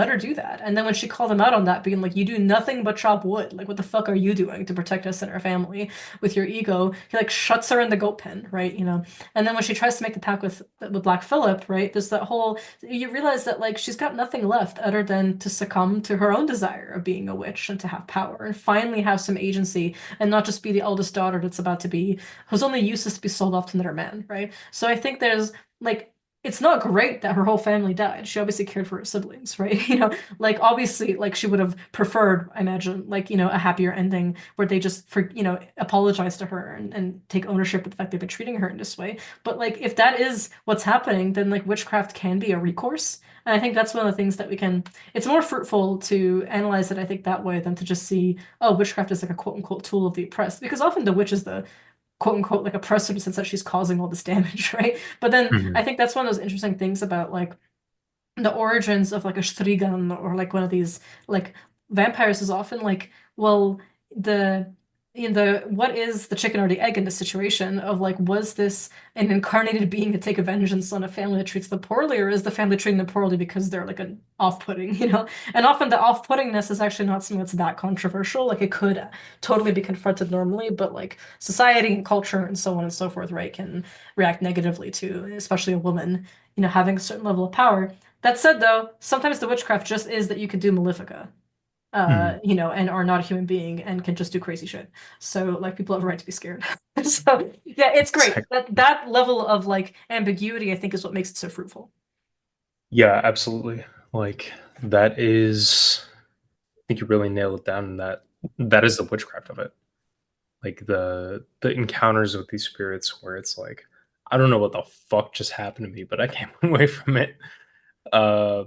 her do that. And then when she called him out on that, being like, you do nothing but chop wood. Like, what the fuck are you doing to protect us and our family with your ego? He like shuts her in the goat pen, right? And then when she tries to make the pact with Black Phillip, right? There's that whole you realize that like she's got nothing left other than to succumb to her own desire of being a witch and to have power and finally have some agency and not just be the eldest daughter that's about to be whose only use is to be sold off to another man, right? So I think there's like it's not great that her whole family died. She obviously cared for her siblings, right? Like obviously like she would have preferred, I imagine, like, a happier ending where they just apologize to her and take ownership of the fact they've been treating her in this way. But like if that is what's happening, then like witchcraft can be a recourse. And I think that's one of the things that it's more fruitful to analyze it, I think, that way than to just see, oh, witchcraft is like a quote unquote tool of the oppressed. Because often the witch is the quote unquote like oppressor in the sense that she's causing all this damage, right? But then I Mhm. think that's one of those interesting things about like the origins of like a Strigan or like one of these like vampires is often like, well, the what is the chicken or the egg in this situation of like, was this an incarnated being to take a vengeance on a family that treats them poorly, or is the family treating them poorly because they're like an off-putting, And often the off-puttingness is actually not something that's that controversial. Like it could totally be confronted normally, but like society and culture and so on and so forth, right, can react negatively to, especially a woman, having a certain level of power. That said, though, sometimes the witchcraft just is that you can do Malefica, Mhm. and are not a human being and can just do crazy shit. So, like, people have a right to be scared. So, yeah, it's great. Exactly. That level of like ambiguity, I think, is what makes it so fruitful. Yeah, absolutely. Like that is I think you really nailed it down in that is the witchcraft of it. Like the encounters with these spirits where it's like, I don't know what the fuck just happened to me, but I can't away from it. uh,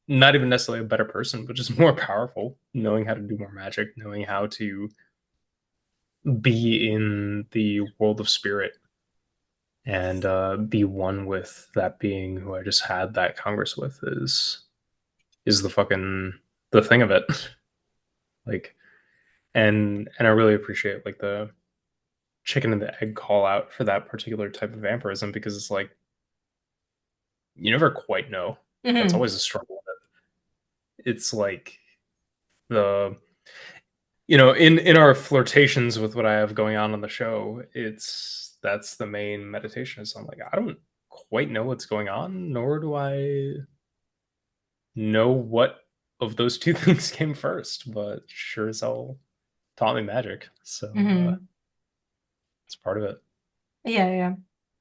not even necessarily a better person, but just more powerful, knowing how to do more magic, knowing how to be in the world of spirit and be one with that being who I just had that congress with is the thing of it. Like, and I really appreciate like the chicken and the egg call out for that particular type of vampirism because it's like you never quite know. That's Hmm. always a struggle. It's like the in our flirtations with what I have going on the show, it's that's the main meditation. Is I'm like I don't quite know what's going on, nor do I know what of those two things came first, but sure as hell taught me magic. So Hmm. it's part of it. Yeah, yeah.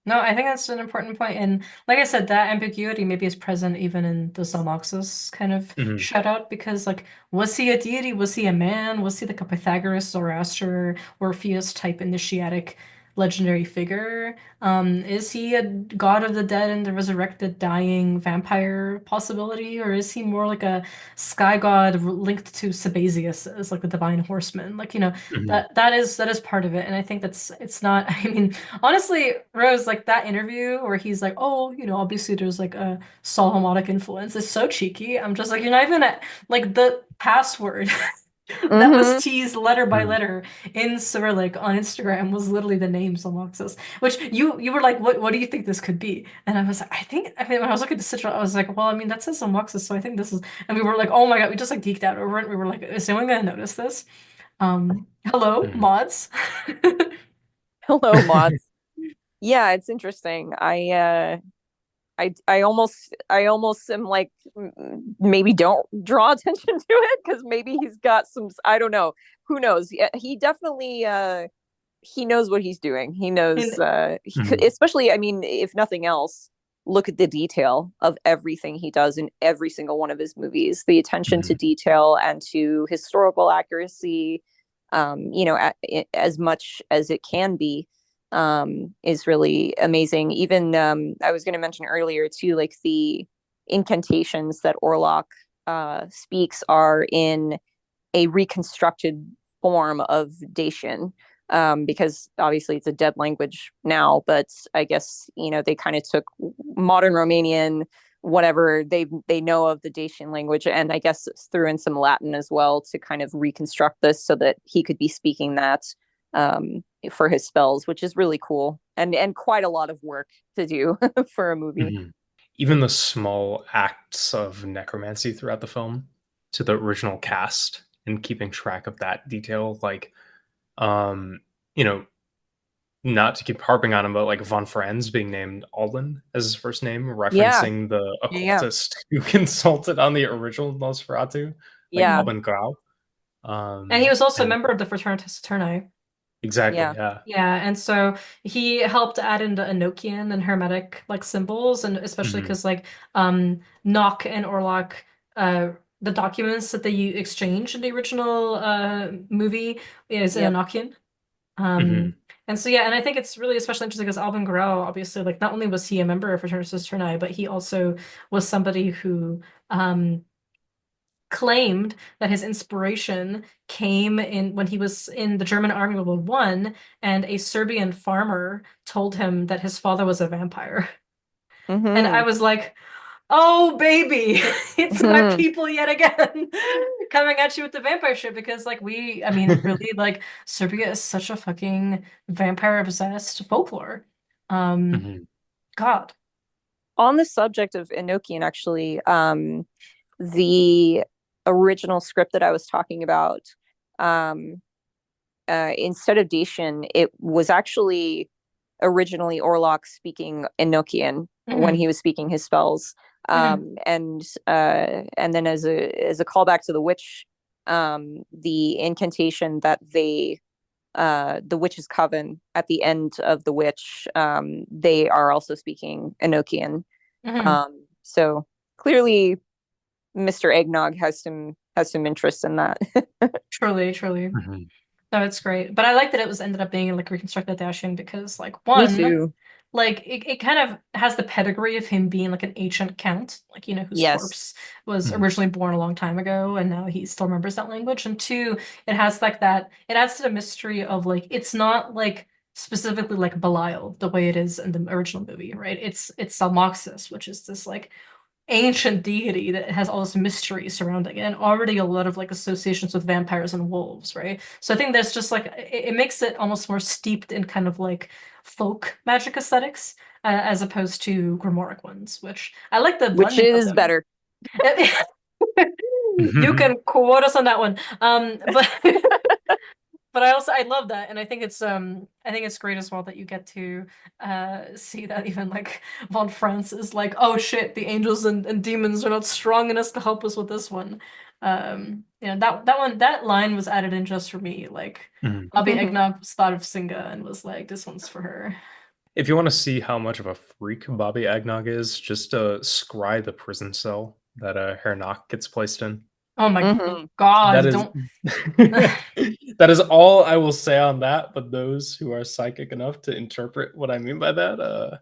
No, I think that's an important point. And like I said, that ambiguity maybe is present even in the Zalmoxis kind of Mhm, shutout because like was he a deity? Was he a man? Was he like a Pythagoras, Zoroaster, Orpheus type initiatic legendary figure? Is he a god of the dead and the resurrected dying vampire possibility? Or is he more like a sky god linked to Sabazius as like the divine horseman? Like, mhm, that is part of it. And I think it's not, I mean, honestly, Rose, like that interview where he's like, oh, obviously there's like a Solomonic influence. It's so cheeky. I'm just like, you're not even at like the password that was Mm-hmm. teased letter by mhm. letter in Cyrillic on Instagram was literally the name Zalmoxis, which you were like, what do you think this could be? And I was like, I mean when I was looking at the situation, I was like, well, I mean that says Zalmoxis, so I think this is, and we were like, oh my God, we just like geeked out over it. We were like, is anyone gonna notice this? Hello, Mhm. mods. Hello, mods. Yeah, it's interesting. I almost am like maybe don't draw attention to it because maybe he's got some, I don't know, who knows. Yeah, he definitely he knows what he's doing. He knows And he could, Mhm, especially, I mean, if nothing else, look at the detail of everything he does in every single one of his movies, the attention to mhm, detail and to historical accuracy, as much as it can be, is really amazing. Even I was going to mention earlier too, like the incantations that Orlok speaks are in a reconstructed form of Dacian, because obviously it's a dead language now, but I guess they kind of took modern Romanian, whatever they know of the Dacian language, and I guess threw in some Latin as well to kind of reconstruct this so that he could be speaking that for his spells, which is really cool and quite a lot of work to do for a movie. mhm. Even the small acts of necromancy throughout the film to the original cast and keeping track of that detail, like, um, you know, not to keep harping on him, but like Von Franz being named Alden as his first name, Yeah, referencing the yeah, occultist who consulted on the original Nosferatu, like yeah, Alban Grau. he was also a And member of the Fraternitas Eterni. exactly, yeah, yeah. Yeah, and so he helped add in the Enochian and Hermetic like symbols, and especially Mhm, because like Nock and Orlok, uh, the documents that they exchanged in the original movie is in yep. Enochian. mhm, And so yeah, and I think it's really especially interesting because Alvin Guerrero, obviously, like not only was he a member of Fraternitas Eterni, but he also was somebody who um claimed that his inspiration came in when he was in the German Army World War One, and a Serbian farmer told him that his father was a vampire. And I Mm-hmm. was like, "Oh, baby, it's my Mm-hmm. people yet again, coming at you with the vampire shit." Because, like, I mean, really, like, Serbia is such a fucking vampire obsessed folklore. Um, mhm. God. On the subject of Enochian, actually, the original script that I was talking about, um, instead of Dacian, it was actually originally Orlok speaking Enochian when Hmm. he was speaking his spells. Hmm. And then as a callback to the witch, the incantation that the witch's coven at the end of the witch, they are also speaking Enochian. Hmm. So clearly Mr. Eggnog has some interest in that. Truly, truly. Mhm. No, it's great. But I like that it was ended up being like reconstructed Dashian because like Me one, too. like it kind of has the pedigree of him being like an ancient count, like, whose Yes. corpse was Mhm. originally born a long time ago, and now he still remembers that language. And two, it has like that, it adds to the mystery of like it's not like specifically like Belial the way it is in the original movie, right? It's Zalmoxis, which is this like ancient deity that has all this mystery surrounding it, and already a lot of like associations with vampires and wolves, right? So I think there's just like it makes it almost more steeped in kind of like folk magic aesthetics, as opposed to grimoire ones, which I like the Which blending of is them. better. You can quote us on that one. But but I love that, and I think it's great as well that you get to see that even like Von France is like, oh shit, the angels and demons are not strong enough to help us with this one. That line was added in just for me. Like Mhm. Bobby Eggnog thought of Singa and was like, this one's for her. If you want to see how much of a freak Bobby Eggnog is, just scry the prison cell that Hernock gets placed in. Oh my Mhm. That God, is don't. that is all I will say on that. But those who are psychic enough to interpret what I mean by that,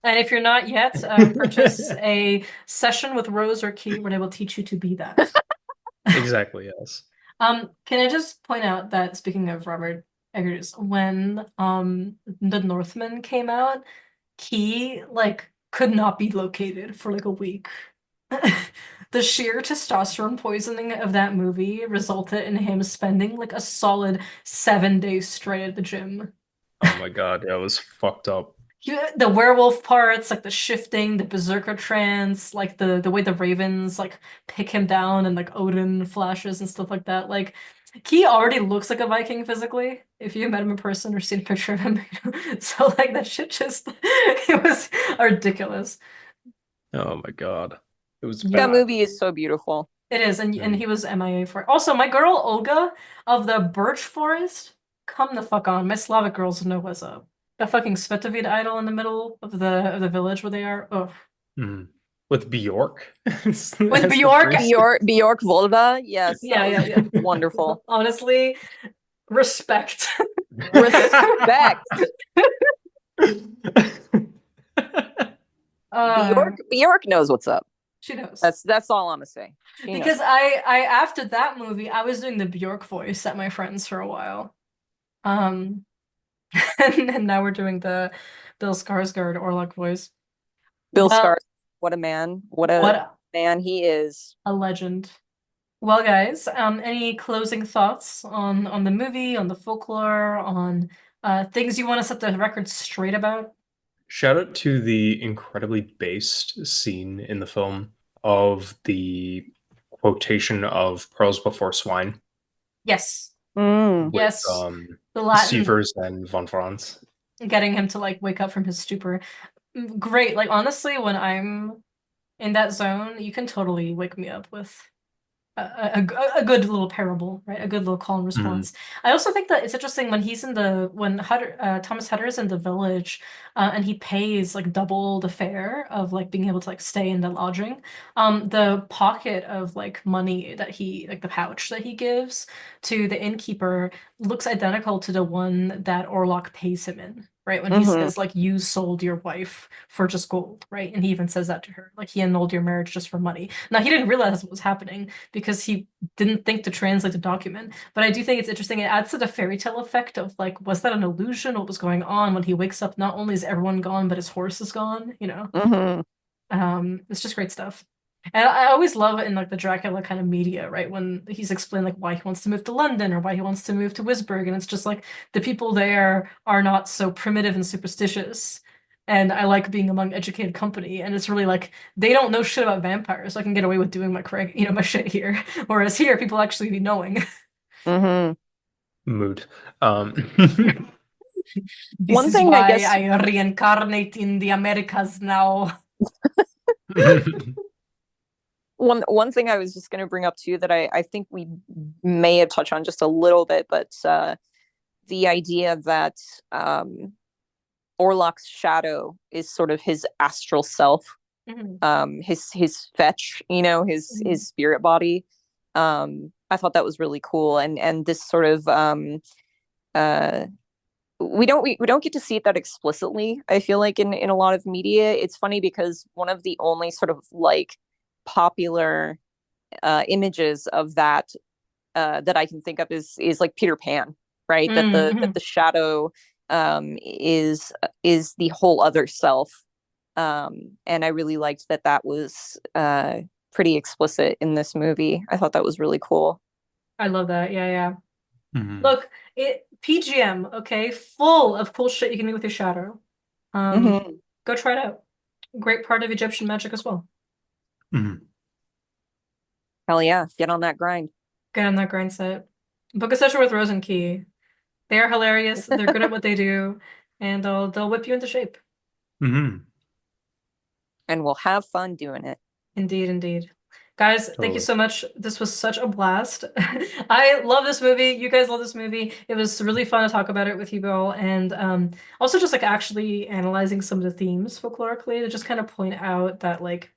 And if you're not yet, purchase a session with Rose or Key where they will teach you to be that. exactly, yes. Can I just point out that speaking of Robert Eggers, when the Northman came out, Key like could not be located for like a week. The sheer testosterone poisoning of that movie resulted in him spending like a solid 7 days straight at the gym. Oh my god, that was fucked up. The werewolf parts, like the shifting, the berserker trance, like the way the ravens like pick him down and like Odin flashes and stuff like that. Like he already looks like a Viking physically, if you met him in person or seen a picture of him. So like that shit just it was ridiculous. Oh my god, it was Yeah, That bad. movie is so beautiful. it is, and Mm. he was MIA for it. Also, my girl Olga of the Birch Forest, come the fuck on. My Slavic girls know what's up. The fucking Svetovid idol in the middle of the village where they are. Oh. Mm. With Bjork as With the Bjork, priest. Bjork Volva, yes, that yeah, was yeah, yeah. wonderful. Honestly, respect. Respect. Uh, Bjork knows what's up. she knows. That's all I'm gonna say. She knows. Because I after that movie, I was doing the Bjork voice at my friends for a while. Um, and now we're doing the Bill Skarsgård Orlok voice. Bill Well, Skarsgård, what a man. What a what man he is. a legend. Well, guys, any closing thoughts on the movie, on the folklore, on things you want to set the record straight about? Shout out to the incredibly based scene in the film of the quotation of pearls before swine Yes. Mm. with Yes. The Latin Sievers and von Franz. getting him to like wake up from his stupor. Great. Like honestly, when I'm in that zone, you can totally wake me up with a good little parable, right? A good little call and Mhm. response. I also think that it's interesting when he's in when Thomas Hutter is in the village, and he pays like double the fare of like being able to like stay in the lodging. The pocket of like money that he like the pouch that he gives to the innkeeper looks identical to the one that Orlok pays him in. Right, when he Hmm. says like you sold your wife for just gold, right? And he even says that to her, like he annulled your marriage just for money. Now he didn't realize what was happening because he didn't think to translate the document. But I do think it's interesting. It adds to the fairy tale effect of like, was that an illusion? What was going on when he wakes up? Not only is everyone gone, but his horse is gone, you know? Hmm. It's just great stuff. And I always love it in like the Dracula kind of media, right? When he's explained like why he wants to move to London or why he wants to move to Wisburg, and it's just like the people there are not so primitive and superstitious. And I like being among educated company, and it's really like they don't know shit about vampires, so I can get away with doing my craig, my shit here. Whereas here, people actually be knowing. Hmm. Mood. This One is thing I why guess I reincarnate in the Americas now. one thing I was just gonna bring up too that I think we may have touched on just a little bit, but the idea that Orlok's shadow is sort of his astral self, Mhm. his fetch, his spirit body. I thought that was really cool, and this sort of uh we don't get to see it that explicitly. I feel like in a lot of media, it's funny because one of the only sort of like popular images of that that I can think of is like Peter Pan, right? That Mm-hmm. the shadow is the whole other self, and I really liked that that was pretty explicit in this movie. I thought that was really cool. I love that. Yeah, yeah. Mhm. Look, it PGM, okay, full of cool shit you can do with your shadow. Hmm. Go try it out. Great part of Egyptian magic as well. Mhm. Hell yeah, get on that grind. Get on that grind set. Book a session with Rose and Key. They are hilarious. They're good at what they do, and they'll whip you into shape. Mhm. And we'll have fun doing it. Indeed, indeed. Guys, thank you Totally. so much. This was such a blast. I love this movie. You guys love this movie. It was really fun to talk about it with you all, and also just like actually analyzing some of the themes folklorically to just kind of point out that like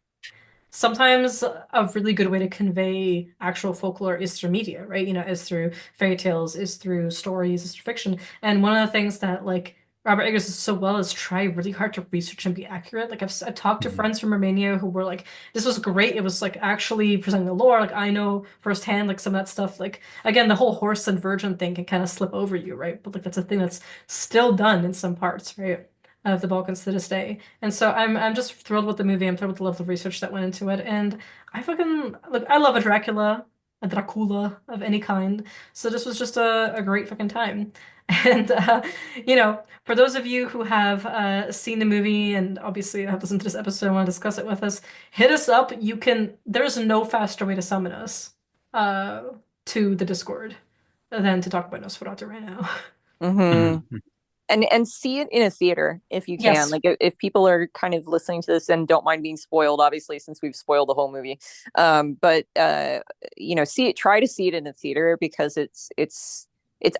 sometimes a really good way to convey actual folklore is through media, right? Is through fairy tales, is through stories, is through fiction. And one of the things that like Robert Eggers does so well is try really hard to research and be accurate. Like I've talked to Mhm. friends from Romania who were like, this was great. It was like actually presenting the lore. Like I know firsthand like some of that stuff. Like again, the whole horse and virgin thing can kind of slip over you, right? But like that's a thing that's still done in some parts, right? Of the Balkans to this day. And so I'm just thrilled with the movie. I'm thrilled with the level of research that went into it. And I fucking look, I love a Dracula of any kind. So this was just a great fucking time. And for those of you who have seen the movie and obviously have listened to this episode and want to discuss it with us, hit us up. There's no faster way to summon us uh to the Discord than to talk about Nosferatu right now. Hmm. Mhm. And see it in a theater if you can. Yes. Like if people are kind of listening to this and don't mind being spoiled, obviously, since we've spoiled the whole movie. But see it, try to see it in a theater because it's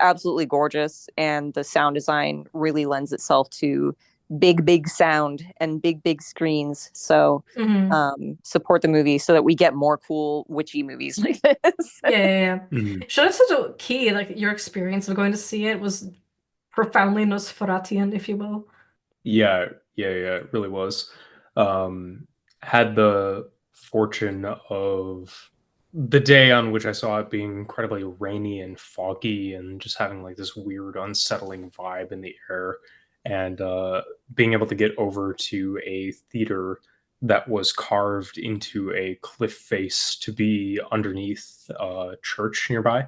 absolutely gorgeous, and the sound design really lends itself to big sound and big screens. So Hmm. support the movie so that we get more cool witchy movies like this. Yeah, yeah, yeah. Mhm. Shout out to the key, like your experience of going to see it was profoundly Nosferatian, if you will. Yeah, yeah, it really was. Had the fortune of the day on which I saw it being incredibly rainy and foggy and just having like this weird unsettling vibe in the air, and being able to get over to a theater that was carved into a cliff face to be underneath a church nearby,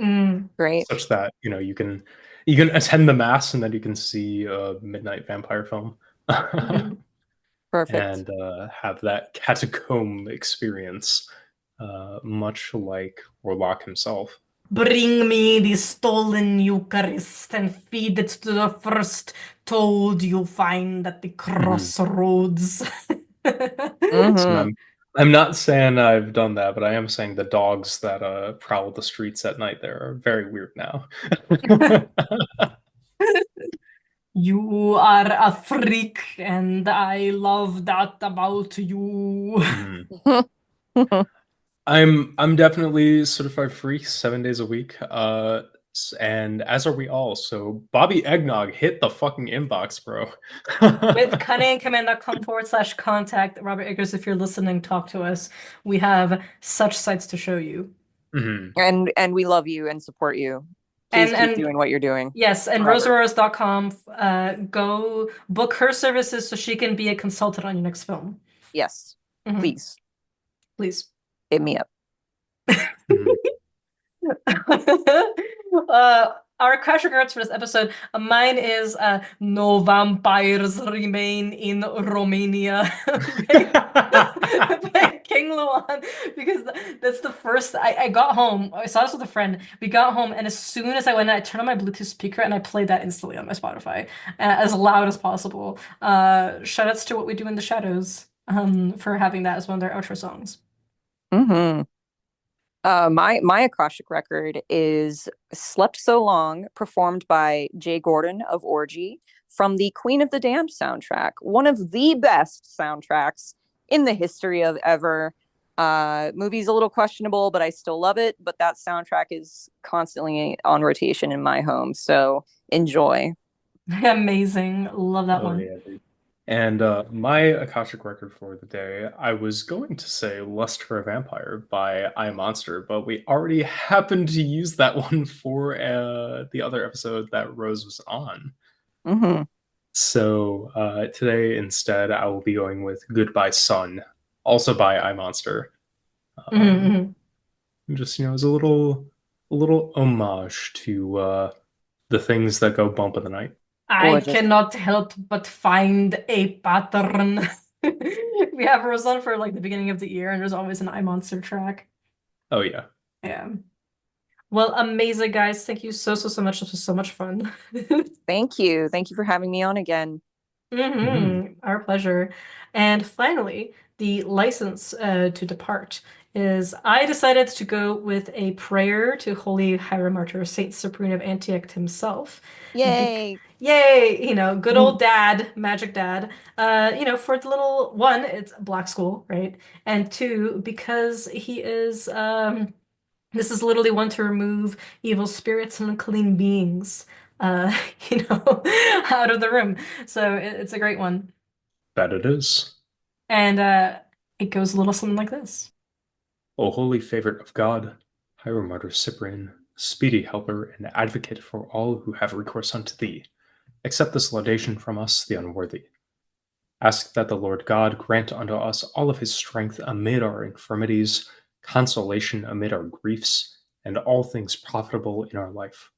Mm. Great. such that you can attend the mass and then you can see a midnight vampire film. Mhm. Perfect. And have that catacomb experience, much like Warlock himself. Bring me the stolen Eucharist and feed it to the first toad you find at the Mhm. crossroads. So Hmm. I'm not saying I've done that, but I am saying the dogs that prowl the streets at night there are very weird now. You are a freak, and I love that about you. Mhm. I'm definitely certified freak 7 days a week, and as are we all. So Bobby Eggnog, hit the fucking inbox, bro. With cunningcommand.com/contact Robert Eggers, if you're listening, talk to us. We have such sights to show you. Mhm. And we love you and support you. Please keep And doing what you're doing yes, and forever. rosaurus.com, go book her services so she can be a consultant on your next film. Yes, Mhm. please Please. hit me up. Mhm. Our crash regards for this episode. Mine is no vampires remain in Romania by King Luan because that's the first I got home. I saw this with a friend. We got home and as soon as I went in, I turned on my Bluetooth speaker and I played that instantly on my Spotify as loud as possible. Shout outs to What We Do in the Shadows for having that as one of their outro songs. Hmm. My Akashic record is Slept So Long, performed by Jay Gordon of Orgy from the Queen of the Damned soundtrack, one of the best soundtracks in the history of ever. Movie's a little questionable, but I still love it. But that soundtrack is constantly on rotation in my home. So enjoy. Amazing. Love that Oh one. yeah, dude. And my Akashic record for the day, I was going to say Lust for a Vampire by I Monster, but we already happened to use that one for the other episode that Rose was on. Hmm. So today instead, I will be going with Goodbye Sun, also by I Monster. Um, Mhm. just as a little homage to the things that go bump in the night. I Gorgeous. cannot help but find a pattern. We have Rosanne for like the beginning of the year, and there's always an iMonster track. Oh yeah. Yeah. Well, amazing, guys. Thank you so much. This was so much fun. Thank you. Thank you for having me on again. Mhm. Our pleasure. And finally, the license to depart is I decided to go with a prayer to Holy Hieromartyr Saint Cyprian of Antioch himself. Yay. Yay, good old dad, magic dad. For the little one, it's black school, right? And two, because he is this is literally one to remove evil spirits and unclean beings, uh, out of the room. So it's a great one. That it is. And it goes a little something like this. O holy favorite of God, Hieromartyr Cyprian, speedy helper and advocate for all who have recourse unto thee, accept this laudation from us, the unworthy. Ask that the Lord God grant unto us all of his strength amid our infirmities, consolation amid our griefs, and all things profitable in our life.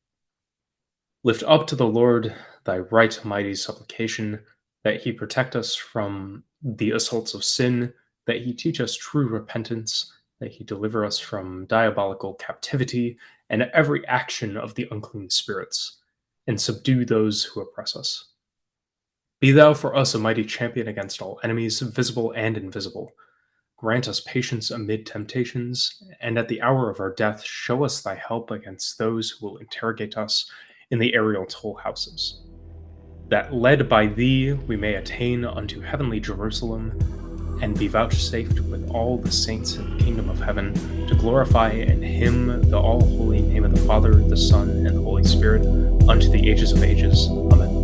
Lift up to the Lord thy right mighty supplication, that he protect us from the assaults of sin, that he teach us true repentance, that he deliver us from diabolical captivity and every action of the unclean spirits, and subdue those who oppress us. Be thou for us a mighty champion against all enemies, visible and invisible. Grant us patience amid temptations, and at the hour of our death, show us thy help against those who will interrogate us in the aerial toll houses. That led by thee we may attain unto heavenly Jerusalem, and be vouchsafed with all the saints in the kingdom of heaven to glorify and hymn the all holy name of the Father, the Son, and the Holy Spirit unto the ages of ages. Amen.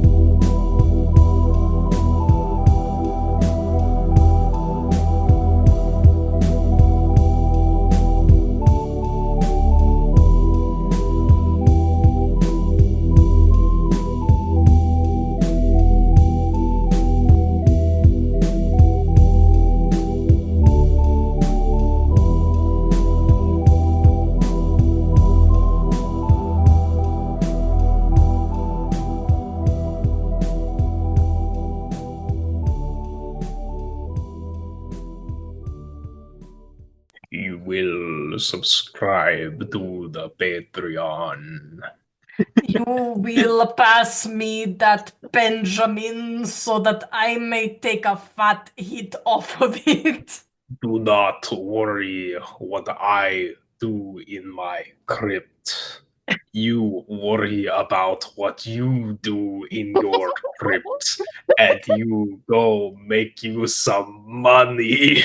You will subscribe to the Patreon. You will pass me that Benjamin so that I may take a fat hit off of it. Do not worry what I do in my crypt. You worry about what you do in your crypt, and you go make you some money.